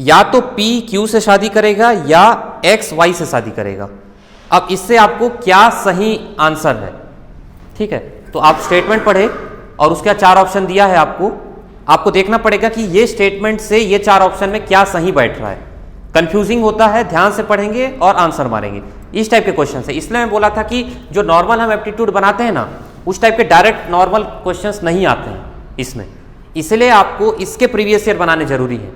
S1: या तो P Q से शादी करेगा या X Y से शादी करेगा। अब इससे आपको क्या सही आंसर है, ठीक है। तो आप स्टेटमेंट पढ़े और उसका 4 ऑप्शन दिया है आपको देखना पड़ेगा कि ये स्टेटमेंट से ये 4 ऑप्शन में क्या सही बैठ रहा है। कंफ्यूजिंग होता है, ध्यान से पढ़ेंगे और आंसर मारेंगे, इस टाइप के क्वेश्चन है। इसलिए मैं बोला था कि जो नॉर्मल हम एप्टीट्यूड बनाते हैं ना, उस टाइप के डायरेक्ट नॉर्मल क्वेश्चंस नहीं आते हैं इसमें, इसलिए आपको इसके प्रीवियस ईयर बनाने जरूरी है।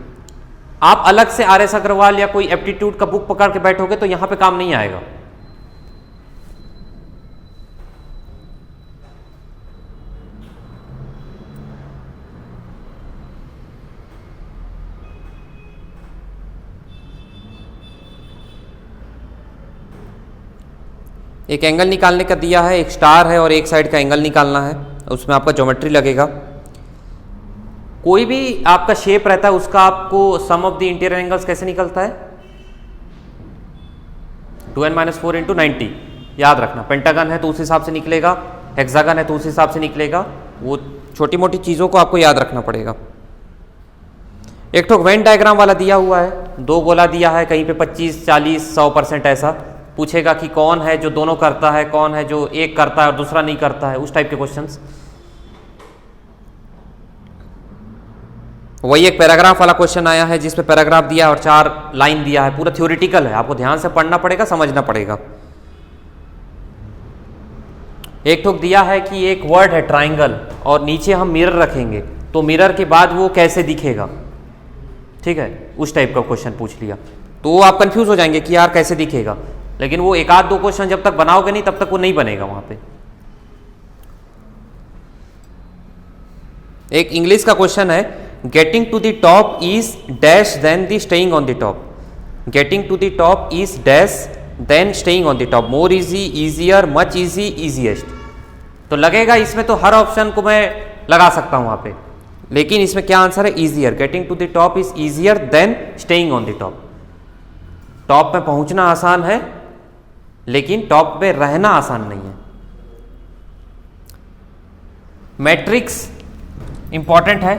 S1: आप अलग से RS अग्रवाल या कोई एप्टीट्यूड का बुक पकड़ के बैठोगे तो यहां पे काम नहीं आएगा। एक एंगल निकालने का दिया है, एक स्टार है और एक साइड का एंगल निकालना है, उसमें आपका ज्योमेट्री लगेगा। कोई भी आपका शेप रहता है उसका आपको सम ऑफ द इंटीरियर एंगल्स कैसे निकलता है, 2n-4 × 90, याद रखना। पेंटागन है तो उस हिसाब से निकलेगा, हेक्सागन है तो उस हिसाब से निकलेगा, वो छोटी मोटी चीज़ों को आपको याद रखना पड़ेगा। एक तो वेन डायग्राम वाला दिया हुआ है, 2 गोला दिया है, कहीं पे 25, 40, 100% ऐसा पूछेगा कि कौन है जो दोनों करता है, कौन है जो एक करता है और दूसरा नहीं करता है, उस टाइप के क्वेश्चंस। वही एक पैराग्राफ वाला क्वेश्चन आया है जिसपे पैराग्राफ दिया है और 4 लाइन दिया है, पूरा थ्योरेटिकल है, आपको ध्यान से पढ़ना पड़ेगा, समझना पड़ेगा। एक ठोक दिया है कि एक वर्ड है ट्राइंगल और नीचे हम मिरर रखेंगे तो मिरर के बाद वो कैसे दिखेगा, ठीक है, उस टाइप का क्वेश्चन पूछ लिया तो आप कंफ्यूज हो जाएंगे कि यार कैसे दिखेगा, लेकिन वो 1-2 क्वेश्चन जब तक बनाओगे नहीं तब तक वो नहीं बनेगा वहां पे। एक इंग्लिश का क्वेश्चन है, getting to the top is dash than the staying on the top, getting to the top is dash than staying on the top, more easy, easier, much easy, easiest. तो लगेगा इसमें तो हर option को मैं लगा सकता हूं वहां पे, लेकिन इसमें क्या आंसर है, easier. Getting to the top is easier than staying on the top. Top में पहुंचना आसान है लेकिन टॉप पे रहना आसान नहीं है। मैट्रिक्स इंपॉर्टेंट है,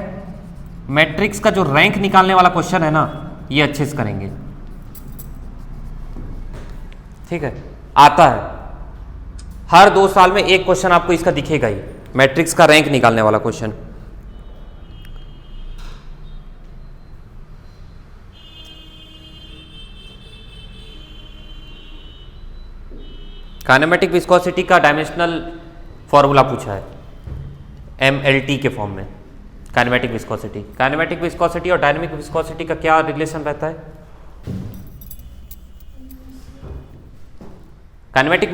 S1: मैट्रिक्स का जो रैंक निकालने वाला क्वेश्चन है ना, ये अच्छे से करेंगे, ठीक है, आता है हर 2 साल में एक क्वेश्चन आपको इसका दिखेगा ही, मैट्रिक्स का रैंक निकालने वाला क्वेश्चन। काइनेमेटिक विस्कोसिटी का डायमेंशनल फॉर्मूला पूछा है, MLT के फॉर्म में। काइनेमेटिक विस्कोसिटी, काइनेमेटिक विस्कोसिटी और डायनेमिक विस्कोसिटी का क्या रिलेशन रहता है? काइनेमेटिक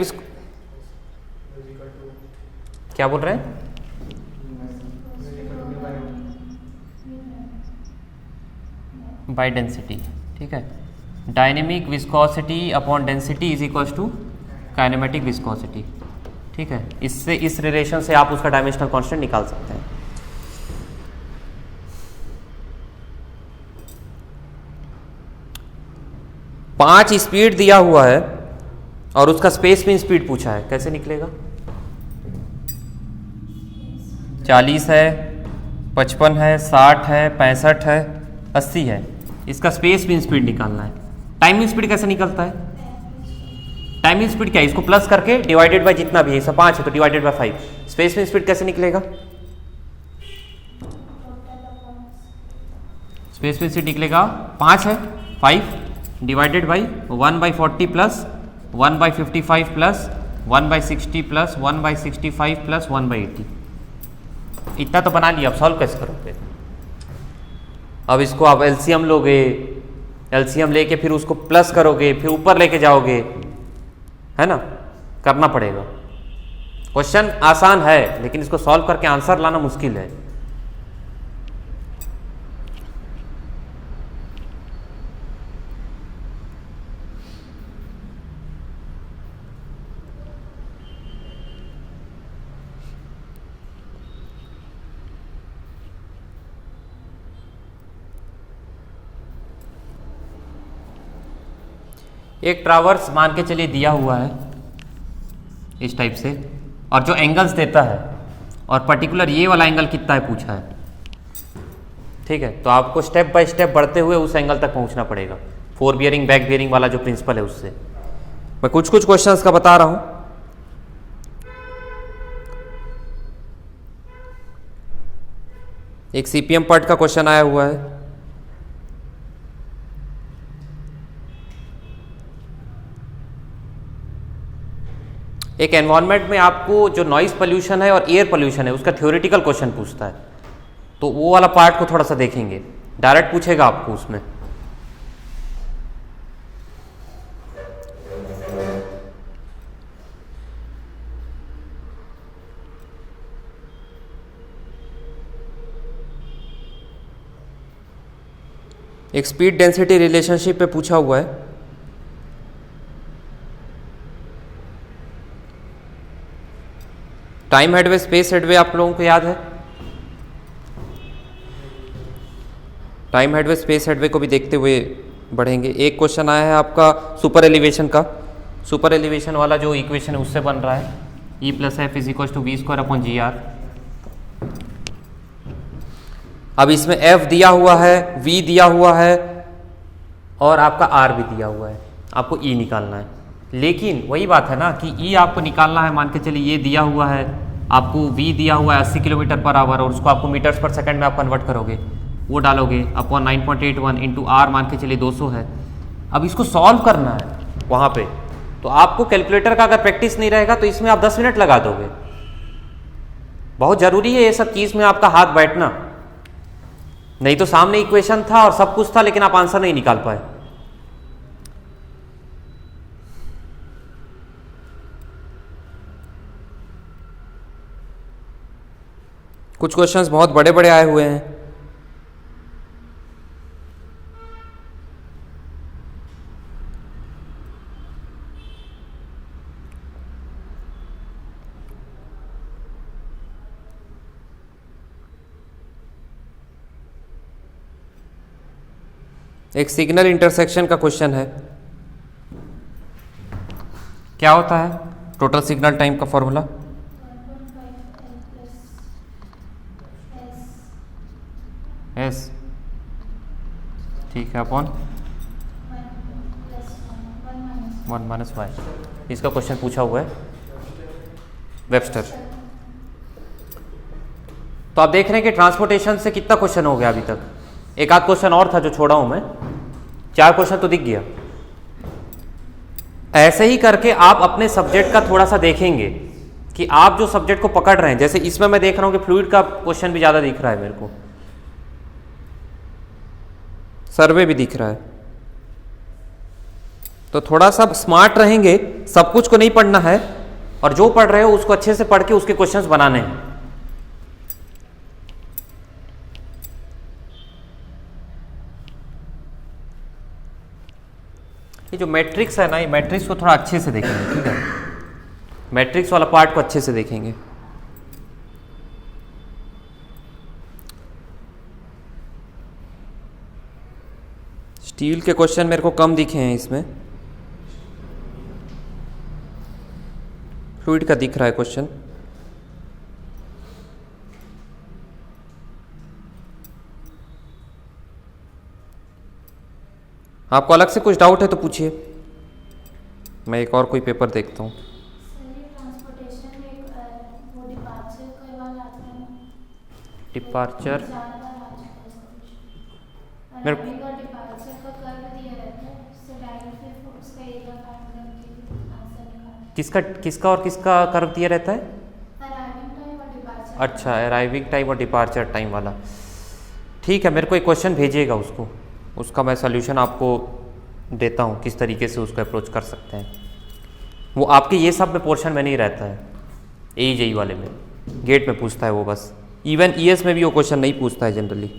S1: क्या बोल रहे हैं? बाय डेंसिटी, ठीक है। Dynamic viscosity upon density is equals to kinematic viscosity, ठीक है। इससे, इस रिलेशन से आप उसका डायमेंशनल कांस्टेंट निकाल सकते हैं। पांच स्पीड दिया हुआ है और उसका स्पेस में स्पीड पूछा है, कैसे निकलेगा? 40 है, 55 है, 60 है, 65 है, 80 है। इसका स्पेस में स्पीड निकालना है। टाइम स्पीड कैसे निकलता है? टाइम स्पीड क्या है? इसको प्लस करके डिवाइडेड बाय जितना भी है, इसका 5 है तो डिवाइडेड बाय 5। स्पेस में स्पीड कैसे निकलेगा? स्पेस में स्पीड निकलेगा 5 है, 5 divided by 1/40 plus 1/55 plus 1/60 plus 1/65 plus 1/80। इतना तो बना लिया, अब सॉल्व कैसे करोगे? अब इसको आप एलसीएम लोगे, एलसीएम लेके फिर उसको प्लस करोगे, फिर ऊपर लेके जाओगे, है ना, करना पड़ेगा। क्वेश्चन आसान है लेकिन इसको सॉल्व करके आंसर लाना मुश्किल है। एक ट्रावर्स मान के चलिए दिया हुआ है इस टाइप से, और जो एंगल्स देता है और पर्टिकुलर ये वाला एंगल कितना है पूछा है, ठीक है। तो आपको स्टेप बाय स्टेप बढ़ते हुए उस एंगल तक पहुंचना पड़ेगा। 4 बियरिंग बैक बियरिंग वाला जो प्रिंसिपल है उससे मैं कुछ कुछ क्वेश्चंस का बता रहा हूं। एक सीपीएम पार्ट का क्वेश्चन आया हुआ है। एक एनवायरनमेंट में आपको जो नॉइस पोल्यूशन है और एयर पोल्यूशन है उसका थ्योरेटिकल क्वेश्चन पूछता है, तो वो वाला पार्ट को थोड़ा सा देखेंगे, डायरेक्ट पूछेगा आपको उसमें। एक स्पीड डेंसिटी रिलेशनशिप पे पूछा हुआ है। टाइम हेडवे स्पेस हेडवे आप लोगों को याद है? टाइम हेडवे स्पेस हेडवे को भी देखते हुए बढ़ेंगे। एक क्वेश्चन आया है आपका सुपर एलिवेशन का। सुपर एलिवेशन वाला जो इक्वेशन है उससे बन रहा है E + F = v²/gr। अब इसमें F दिया हुआ है, V दिया हुआ है और आपका R भी दिया हुआ है, आपको E निकालना है। लेकिन वही बात है ना कि E आपको निकालना है, मान के चलिए ये दिया हुआ है, आपको V दिया हुआ है 80 km/h और उसको आपको मीटर्स पर सेकंड में आप कन्वर्ट करोगे, वो डालोगे अपॉन 9.81 इंटू R मान के चलिए 200 है। अब इसको सॉल्व करना है वहाँ पे, तो आपको कैलकुलेटर का अगर प्रैक्टिस नहीं रहेगा तो इसमें आप 10 मिनट लगा दोगे। बहुत ज़रूरी है ये सब चीज़ में आपका हाथ बैठना, नहीं तो सामने इक्वेशन था और सब कुछ था लेकिन आप आंसर नहीं निकाल पाए। कुछ क्वेश्चंस बहुत बड़े बड़े आए हुए हैं। एक सिग्नल इंटरसेक्शन का क्वेश्चन है। क्या होता है टोटल सिग्नल टाइम का फॉर्मूला? एस, ठीक है, अपॉन 1 - y। इसका क्वेश्चन पूछा हुआ है वेबस्टर। तो आप देख रहे हैं कि ट्रांसपोर्टेशन से कितना क्वेश्चन हो गया अभी तक। एक आध क्वेश्चन और था जो छोड़ा हूं मैं, 4 क्वेश्चन तो दिख गया। ऐसे ही करके आप अपने सब्जेक्ट का थोड़ा सा देखेंगे कि आप जो सब्जेक्ट को पकड़ रहे हैं, जैसे इसमें मैं देख रहा हूं कि फ्लूइड का क्वेश्चन भी ज्यादा दिख रहा है मेरे को, सर्वे भी दिख रहा है, तो थोड़ा सा स्मार्ट रहेंगे। सब कुछ को नहीं पढ़ना है और जो पढ़ रहे हो उसको अच्छे से पढ़ के उसके क्वेश्चंस बनाने हैं। ये जो मैट्रिक्स है ना, ये मैट्रिक्स को थोड़ा अच्छे से देखेंगे, ठीक है? मैट्रिक्स वाला पार्ट को अच्छे से देखेंगे। स्टील के क्वेश्चन मेरे को कम दिखे हैं इसमें, फ्लूइड का दिख रहा है क्वेश्चन। आपको अलग से कुछ डाउट है तो पूछिए, मैं एक और कोई पेपर देखता हूँ। डिपार्चर मेरे किसका और किसका कर्व दिया रहता है? अच्छा, अराइविंग टाइम और डिपार्चर टाइम वाला। ठीक है, मेरे को एक क्वेश्चन भेजिएगा, उसका मैं सॉल्यूशन आपको देता हूँ किस तरीके से उसको अप्रोच कर सकते हैं। वो आपके ये सब में पोर्शन में नहीं रहता है, AE वाले में गेट में पूछता है वो बस। इवन ES में भी वो क्वेश्चन नहीं पूछता है जनरली।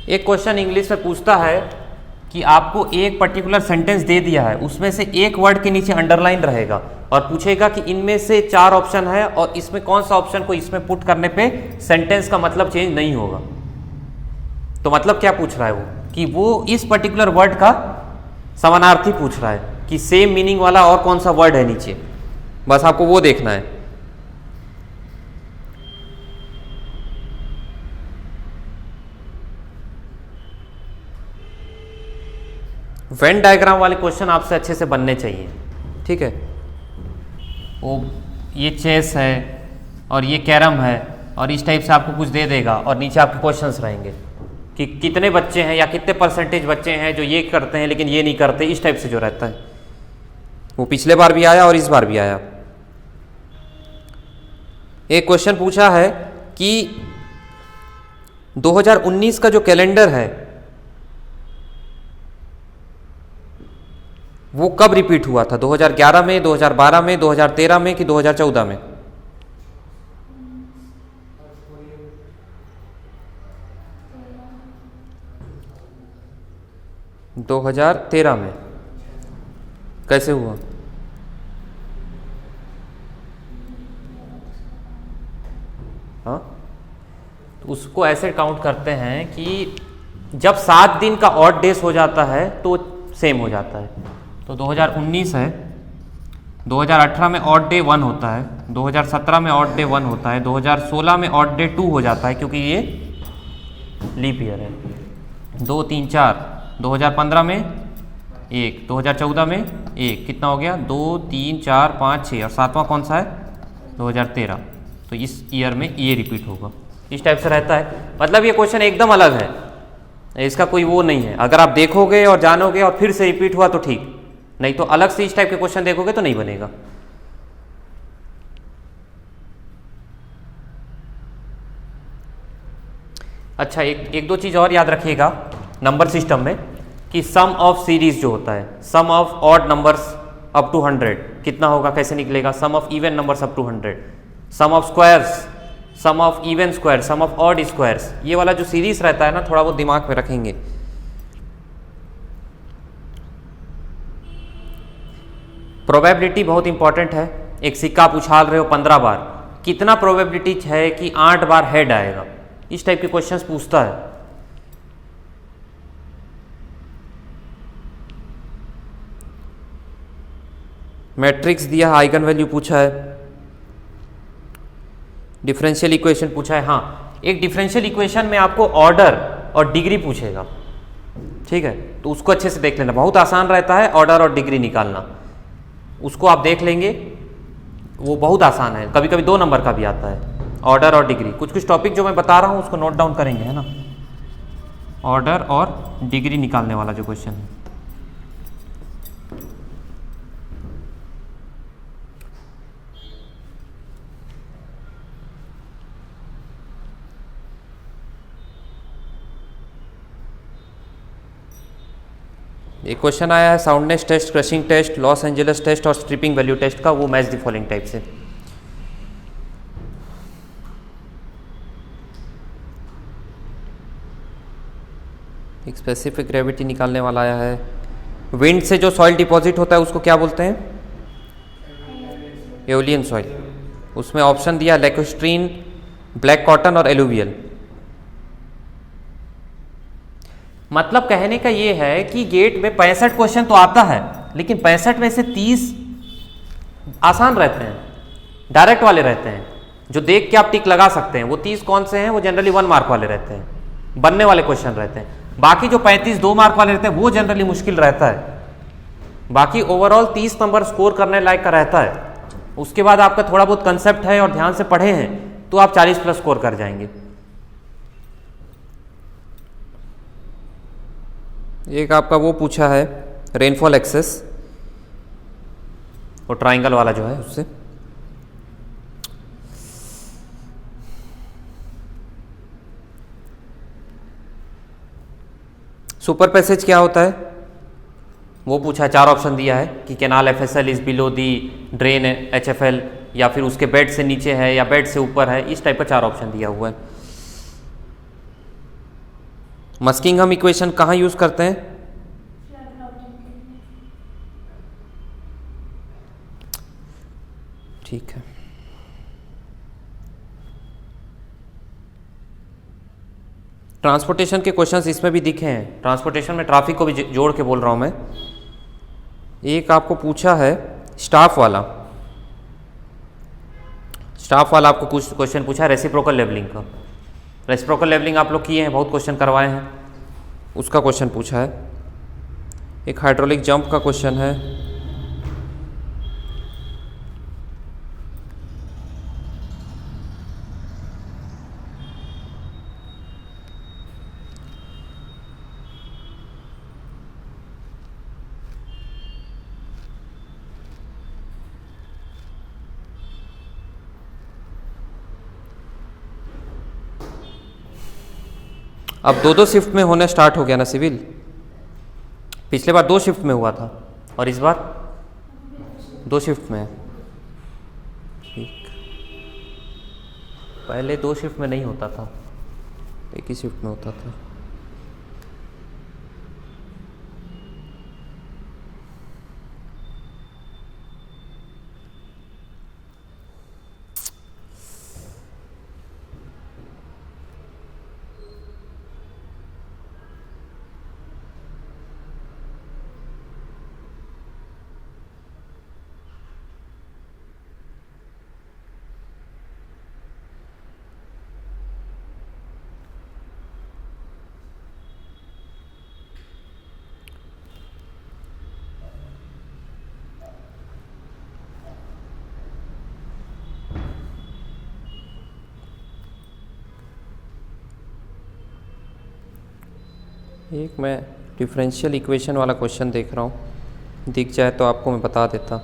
S1: एक क्वेश्चन इंग्लिश में पूछता है कि आपको एक पर्टिकुलर सेंटेंस दे दिया है, उसमें से एक वर्ड के नीचे अंडरलाइन रहेगा और पूछेगा कि इनमें से 4 ऑप्शन है और इसमें कौन सा ऑप्शन को इसमें पुट करने पे सेंटेंस का मतलब चेंज नहीं होगा। तो मतलब क्या पूछ रहा है वो, कि वो इस पर्टिकुलर वर्ड का समानार्थी पूछ रहा है कि सेम मीनिंग वाला और कौन सा वर्ड है नीचे, बस आपको वो देखना है। वेन डायग्राम वाले क्वेश्चन आपसे अच्छे से बनने चाहिए, ठीक है? वो ये चेस है और ये कैरम है और इस टाइप से आपको कुछ दे देगा और नीचे आपके क्वेश्चंस रहेंगे कि कितने बच्चे हैं या कितने परसेंटेज बच्चे हैं जो ये करते हैं लेकिन ये नहीं करते, इस टाइप से जो रहता है। वो पिछले बार भी आया और इस बार भी आया। एक क्वेश्चन पूछा है कि 2019 का जो कैलेंडर है वो कब रिपीट हुआ था, 2011 में, 2012 में, 2013 में कि 2014 में? 2013 में। कैसे हुआ? हाँ, तो उसको ऐसे काउंट करते हैं कि जब 7 दिन का ऑड डेज हो जाता है तो सेम हो जाता है। तो 2019 है, 2018 में ऑड डे 1 होता है, 2017 में ऑड डे 1 होता है, 2016 में ऑड डे 2 हो जाता है क्योंकि ये लीप ईयर है। 2, 3, 4, 2015 में 1, 2014 में 1, कितना हो गया? 2, 3, 4, 5, 6 और 7वां कौन सा है? 2013। तो इस ईयर में ये रिपीट होगा, इस टाइप से रहता है। मतलब ये क्वेश्चन एकदम अलग है, इसका कोई वो नहीं है। अगर आप देखोगे और जानोगे और फिर से रिपीट हुआ तो ठीक, नहीं तो अलग से इस टाइप के क्वेश्चन देखोगे तो नहीं बनेगा। अच्छा, एक दो चीज और याद रखिएगा नंबर सिस्टम में कि सम ऑफ सीरीज जो होता है, sum of odd numbers up to 100 कितना होगा, कैसे निकलेगा? Sum of even numbers up to 100, sum of squares, sum of even square, sum of odd squares. ये वाला जो सीरीज रहता है ना, थोड़ा बहुत दिमाग में रखेंगे। प्रोबेबिलिटी बहुत इंपॉर्टेंट है। एक सिक्का आप उछाल रहे हो 15 बार, कितना प्रोबेबिलिटी है कि 8 बार हेड आएगा? इस टाइप के क्वेश्चंस पूछता है। मैट्रिक्स दिया है, आइगन वैल्यू पूछा है, डिफरेंशियल इक्वेशन पूछा है। हाँ, एक डिफरेंशियल इक्वेशन में आपको ऑर्डर और डिग्री पूछेगा, ठीक है? तो उसको अच्छे से देख लेना, बहुत आसान रहता है ऑर्डर और डिग्री निकालना। उसको आप देख लेंगे, वो बहुत आसान है। कभी कभी 2 नंबर का भी आता है, ऑर्डर और डिग्री। कुछ कुछ टॉपिक जो मैं बता रहा हूँ उसको नोट डाउन करेंगे, है ना? ऑर्डर और डिग्री निकालने वाला जो क्वेश्चन है। एक क्वेश्चन आया है soundness test, crushing test, Los Angeles test और स्ट्रिपिंग वैल्यू टेस्ट का, वो मैच द फॉलोइंग टाइप से। एक स्पेसिफिक ग्रेविटी निकालने वाला आया है। विंड से जो सॉइल डिपॉजिट होता है उसको क्या बोलते हैं? Aeolian soil. उसमें ऑप्शन दिया लैकोस्ट्रीन, ब्लैक कॉटन और एलुवियल। मतलब कहने का ये है कि गेट में 65 क्वेश्चन तो आता है, लेकिन 65 में से 30 आसान रहते हैं, डायरेक्ट वाले रहते हैं, जो देख के आप टिक लगा सकते हैं। वो 30 कौन से हैं? वो जनरली 1 मार्क वाले रहते हैं, बनने वाले क्वेश्चन रहते हैं। बाकी जो 35 2 मार्क वाले रहते हैं वो जनरली मुश्किल रहता है। बाकी ओवरऑल 30 नंबर स्कोर करने लायक का रहता है। उसके बाद आपका थोड़ा बहुत कंसेप्ट है और ध्यान से पढ़े हैं तो आप 40 प्लस स्कोर कर जाएंगे। एक आपका वो पूछा है रेनफॉल एक्सेस, वो ट्राइंगल वाला जो है उससे। सुपर पैसेज क्या होता है वो पूछा है। 4 ऑप्शन दिया है कि canal FSL is below the drain HFL, या फिर उसके बेड से नीचे है या बेड से ऊपर है, इस टाइप का 4 ऑप्शन दिया हुआ है। मस्किंघम इक्वेशन कहाँ यूज करते हैं? ठीक है, ट्रांसपोर्टेशन के क्वेश्चंस इसमें भी दिखे हैं। ट्रांसपोर्टेशन में ट्रैफिक को भी जोड़ के बोल रहा हूं मैं। एक आपको पूछा है स्टाफ वाला आपको कुछ क्वेश्चन पूछा है रेसिप्रोकल लेवलिंग का। रेसिप्रोकल लेवलिंग आप लोग किए हैं, बहुत क्वेश्चन करवाए हैं, उसका क्वेश्चन पूछा है। एक हाइड्रोलिक जंप का क्वेश्चन है। अब दो दो शिफ्ट में होने स्टार्ट हो गया ना सिविल। पिछले बार 2 शिफ्ट में हुआ था और इस बार 2 शिफ्ट में है। ठीक, पहले 2 शिफ्ट में नहीं होता था, एक ही शिफ्ट में होता था। एक मैं डिफरेंशियल इक्वेशन वाला क्वेश्चन देख रहा हूँ, दिख जाए तो आपको मैं बता देता।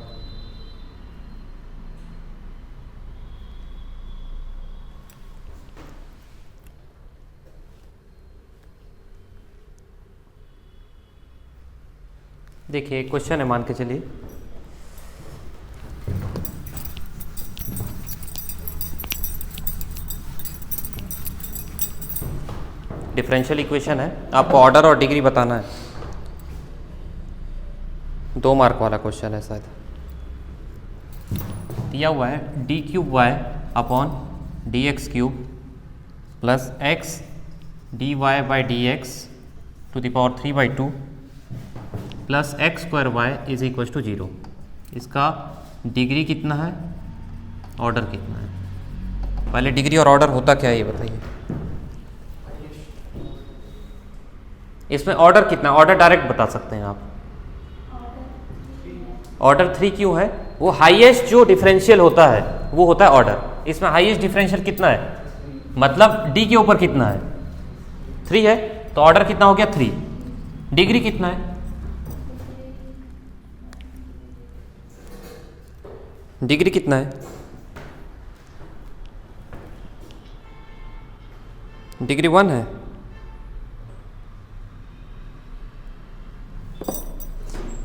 S1: देखिए एक क्वेश्चन है, मान के चलिए डिफरेंशियल इक्वेशन है, आपको ऑर्डर और डिग्री बताना है। 2 मार्क वाला क्वेश्चन है शायद। दिया हुआ है d cube y upon d x cube plus x d y by d x to the power 3/2 plus x square y is equal to 0। इसका डिग्री कितना है, ऑर्डर कितना है? पहले डिग्री और ऑर्डर होता क्या है ये बताइए। इसमें ऑर्डर कितना, ऑर्डर डायरेक्ट बता सकते हैं आप। ऑर्डर 3 क्यों है? वो हाईएस्ट जो डिफरेंशियल होता है वो होता है ऑर्डर। इसमें हाईएस्ट डिफरेंशियल कितना है, मतलब डी के ऊपर कितना है, 3 है, तो ऑर्डर कितना हो गया 3। डिग्री कितना है, डिग्री कितना है, डिग्री 1 है।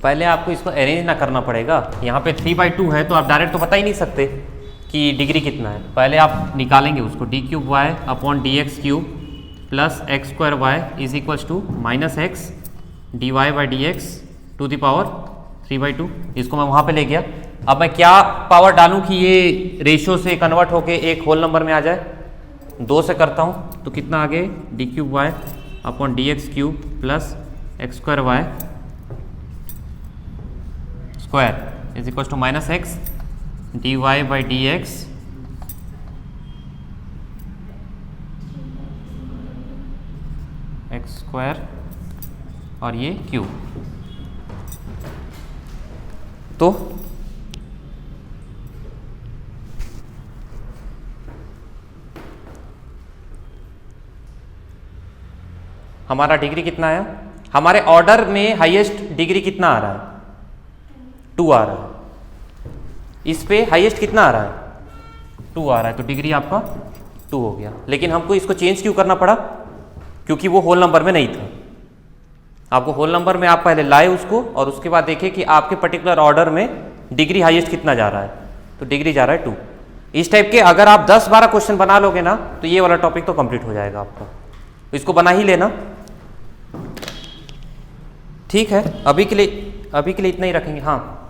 S1: पहले आपको इसको अरेंज ना करना पड़ेगा। यहाँ पे 3/2 है तो आप डायरेक्ट तो बता ही नहीं सकते कि डिग्री कितना है। पहले आप निकालेंगे उसको, d cube y upon d x cube plus x square y is equals to minus x d y by d x to the power 3/2। इसको मैं वहाँ पे ले गया। अब मैं क्या पावर डालूँ कि ये रेशियो से कन्वर्ट होके एक होल नंबर में आ जाए? 2 से करता हूँ तो कितना आ गया, d cube y upon d x cube plus x square y square is equal to minus x d y by d x x square और ये क्यूब। तो हमारा डिग्री कितना आया, हमारे ऑर्डर में हाईएस्ट डिग्री कितना आ रहा है, 2 आ रहा है। इस पे हाईएस्ट कितना आ रहा है, 2 आ रहा है, तो डिग्री आपका 2 हो गया। लेकिन हमको इसको चेंज क्यों करना पड़ा, क्योंकि वो होल नंबर में नहीं था। आपको होल नंबर में आप पहले लाए उसको और उसके बाद देखें कि आपके पर्टिकुलर ऑर्डर में डिग्री हाईएस्ट कितना जा रहा है, तो डिग्री जा रहा है 2। इस टाइप के अगर आप 10-12 क्वेश्चन बना लोगे ना तो ये वाला टॉपिक तो कंप्लीट हो जाएगा आपका। इसको बना ही लेना, ठीक है। अभी के लिए इतना ही रखेंगे। हाँ,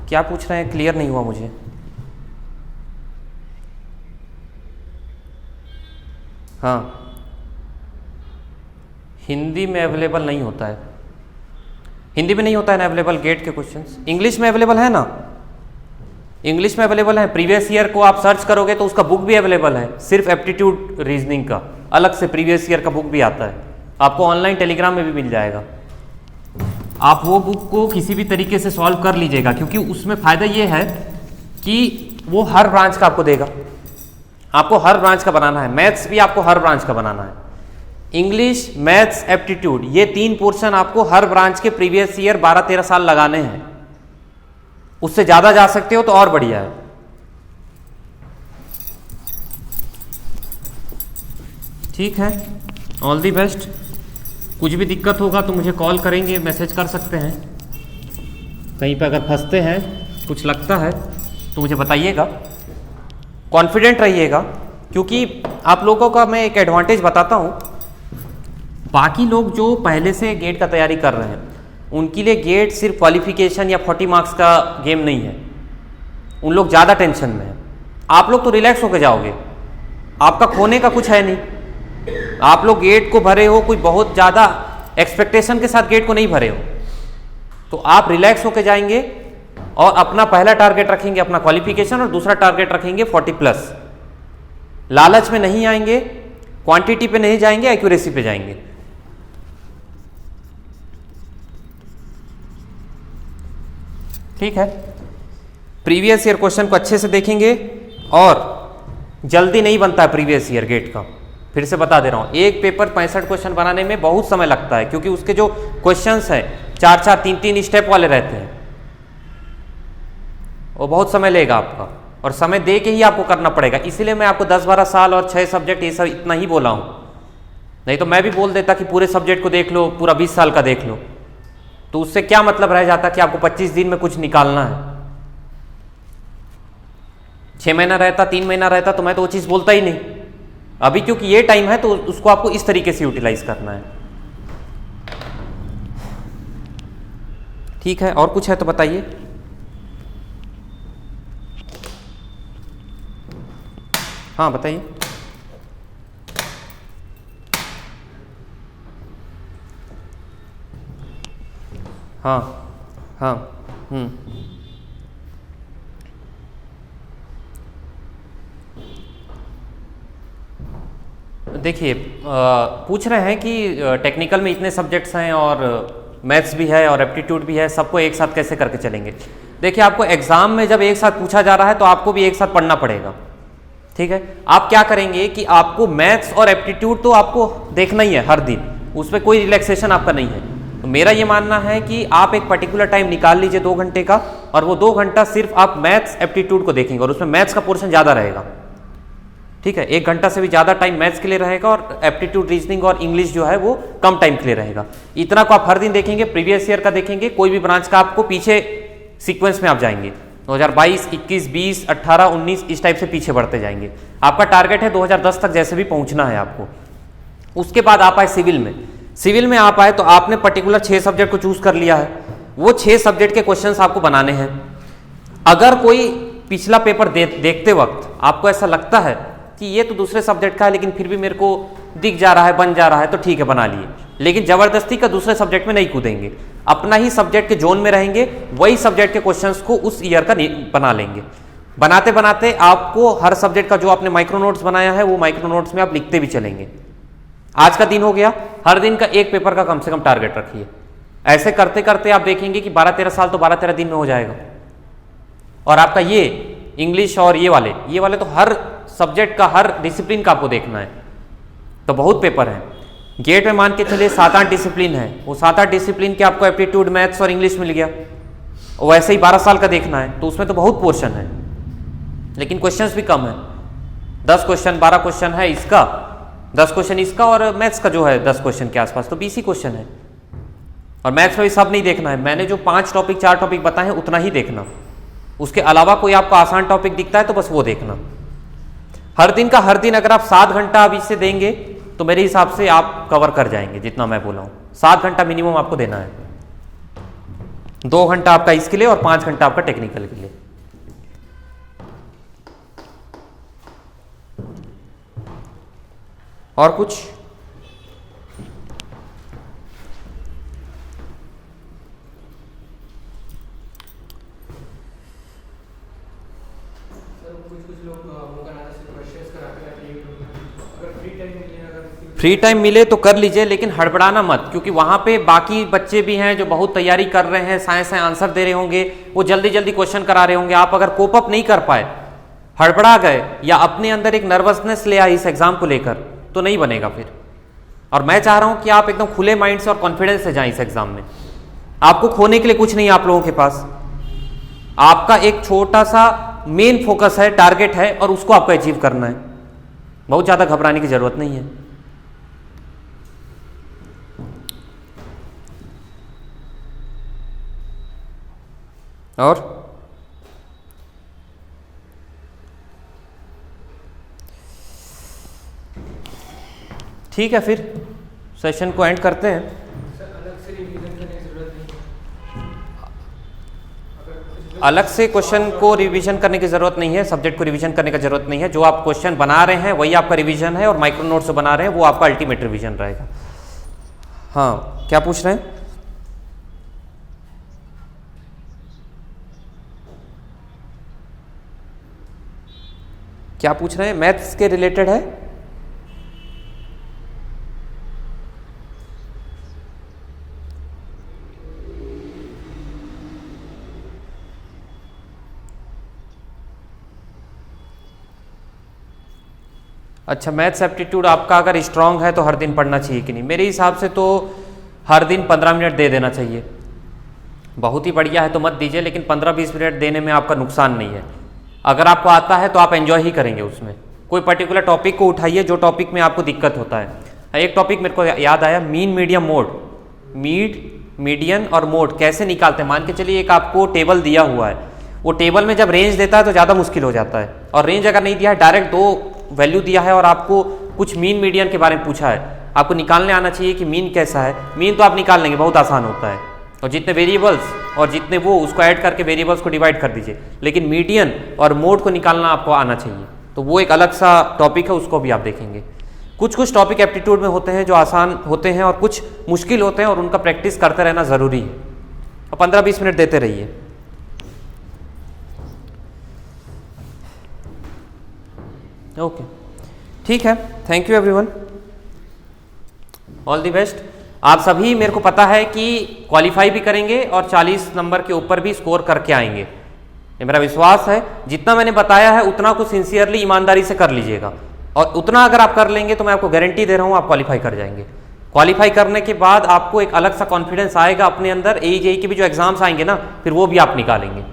S1: क्या पूछ रहे हैं, क्लियर नहीं हुआ मुझे। हाँ, हिंदी में अवेलेबल नहीं होता है, हिंदी में नहीं होता है ना अवेलेबल गेट के क्वेश्चंस। इंग्लिश में अवेलेबल है ना, इंग्लिश में अवेलेबल है। प्रीवियस ईयर को आप सर्च करोगे तो उसका बुक भी अवेलेबल है, सिर्फ एप्टीट्यूड रीजनिंग का अलग से प्रीवियस ईयर का बुक भी आता है, आपको ऑनलाइन टेलीग्राम में भी मिल जाएगा। आप वो बुक को किसी भी तरीके से सॉल्व कर लीजिएगा, क्योंकि उसमें फ़ायदा ये है कि वो हर ब्रांच का आपको देगा। आपको हर ब्रांच का बनाना है, मैथ्स भी आपको हर ब्रांच का बनाना है। इंग्लिश, मैथ्स, एप्टीट्यूड, ये 3 पोर्शन आपको हर ब्रांच के प्रीवियस ईयर 12-13 साल लगाने हैं। उससे ज़्यादा जा सकते हो तो और बढ़िया है। ठीक है, ऑल दी बेस्ट। कुछ भी दिक्कत होगा तो मुझे कॉल करेंगे, मैसेज कर सकते हैं। कहीं पे अगर फंसते हैं, कुछ लगता है तो मुझे बताइएगा। कॉन्फिडेंट रहिएगा, क्योंकि आप लोगों का मैं एक एडवांटेज बताता हूँ। बाकी लोग जो पहले से गेट का तैयारी कर रहे हैं, उनके लिए गेट सिर्फ क्वालिफिकेशन या 40 मार्क्स का गेम नहीं है। उन लोग ज़्यादा टेंशन में है। आप लोग तो रिलैक्स होकर जाओगे, आपका खोने का कुछ है नहीं। आप लोग गेट को भरे हो, कोई बहुत ज़्यादा एक्सपेक्टेशन के साथ गेट को नहीं भरे हो, तो आप रिलैक्स होकर जाएंगे और अपना पहला टारगेट रखेंगे अपना क्वालिफिकेशन और दूसरा टारगेट रखेंगे 40+। लालच में नहीं आएंगे, क्वांटिटी पे नहीं जाएंगे, एक्यूरेसी पे जाएंगे। ठीक है, प्रीवियस ईयर क्वेश्चन को अच्छे से देखेंगे और जल्दी नहीं बनता है प्रीवियस ईयर गेट का। फिर से बता दे रहा हूं, एक पेपर 65 क्वेश्चन बनाने में बहुत समय लगता है, क्योंकि उसके जो क्वेश्चंस हैं 4-4, 3-3 स्टेप वाले रहते हैं। वो बहुत समय लेगा आपका, और समय दे के ही आपको करना पड़ेगा। इसीलिए मैं आपको 10-12 साल और 6 सब्जेक्ट ये सब इतना ही बोला हूं। नहीं तो मैं भी बोल देता कि पूरे सब्जेक्ट को देख लो, पूरा 20 साल का देख लो, तो उससे क्या मतलब रह जाता कि आपको 25 दिन में कुछ निकालना है। 6 महीना रहता, 3 महीना रहता, तो मैं तो वो चीज़ बोलता ही नहीं। अभी क्योंकि ये टाइम है तो उसको आपको इस तरीके से यूटिलाइज करना है। ठीक है, और कुछ है तो बताइए। हाँ बताइए। हाँ हाँ देखिए, पूछ रहे हैं कि टेक्निकल में इतने सब्जेक्ट्स हैं और मैथ्स भी है और एप्टीट्यूड भी है, सबको एक साथ कैसे करके चलेंगे। देखिए, आपको एग्जाम में जब एक साथ पूछा जा रहा है तो आपको भी एक साथ पढ़ना पड़ेगा। ठीक है, आप क्या करेंगे कि आपको मैथ्स और एप्टीट्यूड तो आपको देखना ही है हर दिन, उसमें कोई रिलैक्सेशन आपका नहीं है। तो मेरा ये मानना है कि आप एक पर्टिकुलर टाइम निकाल लीजिए 2 घंटे का, और वो 2 घंटा सिर्फ आप मैथ्स एप्टीट्यूड को देखेंगे, और उसमें मैथ्स का पोर्शन ज़्यादा रहेगा। ठीक है, 1 घंटा से भी ज़्यादा टाइम मैथ्स के लिए रहेगा, और एप्टीट्यूड, रीजनिंग और इंग्लिश जो है वो कम टाइम के लिए रहेगा। इतना को आप हर दिन देखेंगे, प्रीवियस ईयर का देखेंगे, कोई भी ब्रांच का आपको पीछे सीक्वेंस में आप जाएंगे, 2022, 21, 20, 18, 19 इस टाइप से पीछे बढ़ते जाएंगे। आपका टारगेट है 2010 तक जैसे भी पहुंचना है आपको। उसके बाद आप आए सिविल में। सिविल में आप आए तो आपने पर्टिकुलर 6 सब्जेक्ट को चूज कर लिया है, वो 6 सब्जेक्ट के क्वेश्चंस आपको बनाने हैं। अगर कोई पिछला पेपर देखते वक्त आपको ऐसा लगता है कि ये तो दूसरे सब्जेक्ट का है लेकिन फिर भी मेरे को दिख जा रहा है, बन जा रहा है, तो ठीक है बना लिए, लेकिन जबरदस्ती का दूसरे सब्जेक्ट में नहीं कूदेंगे। अपना ही सब्जेक्ट के जोन में रहेंगे, वही सब्जेक्ट के क्वेश्चंस को उस ईयर का बना लेंगे। बनाते बनाते आपको हर सब्जेक्ट का जो आपने माइक्रो नोट्स बनाया है वो माइक्रो नोट्स में आप लिखते भी चलेंगे। आज का दिन हो गया, हर दिन का एक पेपर का कम से कम टारगेट रखिए। ऐसे करते करते आप देखेंगे कि 12-13 साल तो 12-13 दिन में हो जाएगा। और आपका ये इंग्लिश और ये वाले तो हर सब्जेक्ट का, हर डिसिप्लिन का आपको देखना है। तो बहुत पेपर है गेट में, मान के चलिए 7-8 डिसिप्लिन है, वो 7-8 डिसिप्लिन के आपको एप्टीट्यूड, मैथ्स और इंग्लिश मिल गया। वैसे ही 12 साल का देखना है तो उसमें तो बहुत पोर्शन है, लेकिन क्वेश्चंस भी कम है। 10 क्वेश्चन 12 क्वेश्चन है इसका, 10 क्वेश्चन इसका, और मैथ्स का जो है 10 क्वेश्चन के आसपास, तो 20 ही क्वेश्चन है। और मैथ्स में भी सब नहीं देखना है, मैंने जो 5 टॉपिक 4 टॉपिक बताए हैं उतना ही देखना। उसके अलावा कोई आपको आसान टॉपिक दिखता है तो बस वो देखना। हर दिन का हर दिन अगर आप 7 घंटा अभी से देंगे तो मेरे हिसाब से आप कवर कर जाएंगे जितना मैं बोला हूँ। 7 घंटा मिनिमम आपको देना है। 2 घंटा आपका इसके लिए और 5 घंटा आपका टेक्निकल के लिए। और कुछ? फ्री टाइम मिले तो कर लीजिए, लेकिन हड़बड़ाना मत, क्योंकि वहां पे बाकी बच्चे भी हैं जो बहुत तैयारी कर रहे हैं, साए साए आंसर दे रहे होंगे, वो जल्दी जल्दी क्वेश्चन करा रहे होंगे। आप अगर कोप अप नहीं कर पाए, हड़बड़ा गए या अपने अंदर एक नर्वसनेस ले आई इस एग्जाम को लेकर, तो नहीं बनेगा फिर। और मैं चाह रहा हूं कि आप एकदम खुले माइंड से और कॉन्फिडेंस से जाएं इस एग्जाम में। आपको खोने के लिए कुछ नहीं है आप लोगों के पास। आपका एक छोटा सा मेन फोकस है, टारगेट है, और उसको आपको अचीव करना है। बहुत ज़्यादा घबराने की ज़रूरत नहीं है। और ठीक है, फिर सेशन को एंड करते हैं।
S2: सर अलग से रिवीजन करने की ज़रूरत नहीं है।
S1: अलग से क्वेश्चन को रिवीजन करने की ज़रूरत नहीं है, सब्जेक्ट को रिवीजन करने की ज़रूरत नहीं है। जो आप क्वेश्चन बना रहे हैं वही आपका रिवीजन है, और माइक्रो नोट्स जो बना रहे हैं वो आपका अल्टीमेट रिवीजन रहेगा। हाँ, क्या पूछ रहे हैं? क्या पूछ रहे हैं? मैथ्स के रिलेटेड है? अच्छा, मैथ्स एप्टीट्यूड आपका अगर स्ट्रांग है तो हर दिन पढ़ना चाहिए कि नहीं? मेरे हिसाब से तो हर दिन 15 मिनट दे देना चाहिए। बहुत ही बढ़िया है तो मत दीजिए, लेकिन 15-20 मिनट देने में आपका नुकसान नहीं है। अगर आपको आता है तो आप एंजॉय ही करेंगे उसमें। कोई पर्टिकुलर टॉपिक को उठाइए जो टॉपिक में आपको दिक्कत होता है। एक टॉपिक मेरे को याद आया, मीन मीडियम मोड। मीडियन और मोड कैसे निकालते हैं? मान के चलिए एक आपको टेबल दिया हुआ है, वो टेबल में जब रेंज देता है तो ज़्यादा मुश्किल हो जाता है। और रेंज अगर नहीं दिया है, डायरेक्ट 2 वैल्यू दिया है और आपको कुछ मीन मीडियन के बारे में पूछा है, आपको निकालने आना चाहिए कि मीन कैसा है। मीन तो आप निकाल लेंगे, बहुत आसान होता है। और जितने वेरिएबल्स और जितने वो, उसको ऐड करके वेरिएबल्स को डिवाइड कर दीजिए। लेकिन मीडियन और मोड को निकालना आपको आना चाहिए, तो वो एक अलग सा टॉपिक है, उसको भी आप देखेंगे। कुछ टॉपिक एप्टीट्यूड में होते हैं जो आसान होते हैं और कुछ मुश्किल होते हैं, और उनका प्रैक्टिस करते रहना ज़रूरी है। और 15-20 मिनट देते रहिए। ओके, ठीक है। Thank you everyone, all the best. आप सभी, मेरे को पता है कि क्वालिफाई भी करेंगे और 40 नंबर के ऊपर भी स्कोर करके आएंगे, ये मेरा विश्वास है। जितना मैंने बताया है उतना को सिंसियरली, ईमानदारी से कर लीजिएगा, और उतना अगर आप कर लेंगे तो मैं आपको गारंटी दे रहा हूँ आप क्वालिफाई कर जाएंगे। क्वालिफाई करने के बाद आपको एक अलग सा कॉन्फिडेंस आएगा अपने अंदर। AE के भी जो एग्जाम्स आएंगे ना, फिर वो भी आप निकालेंगे।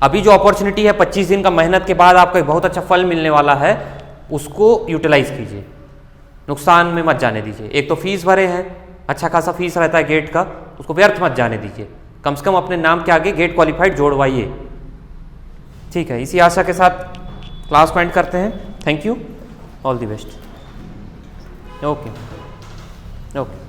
S1: अभी जो अपॉर्चुनिटी है 25 दिन का मेहनत के बाद आपको एक बहुत अच्छा फल मिलने वाला है, उसको यूटिलाइज कीजिए, नुकसान में मत जाने दीजिए। एक तो फीस भरे हैं, अच्छा खासा फीस रहता है गेट का, उसको व्यर्थ मत जाने दीजिए। कम से कम अपने नाम के आगे गेट क्वालिफाइड जोड़वाइए। ठीक है, इसी आशा के साथ क्लास को एंड करते हैं। Thank you, all the best. Okay okay.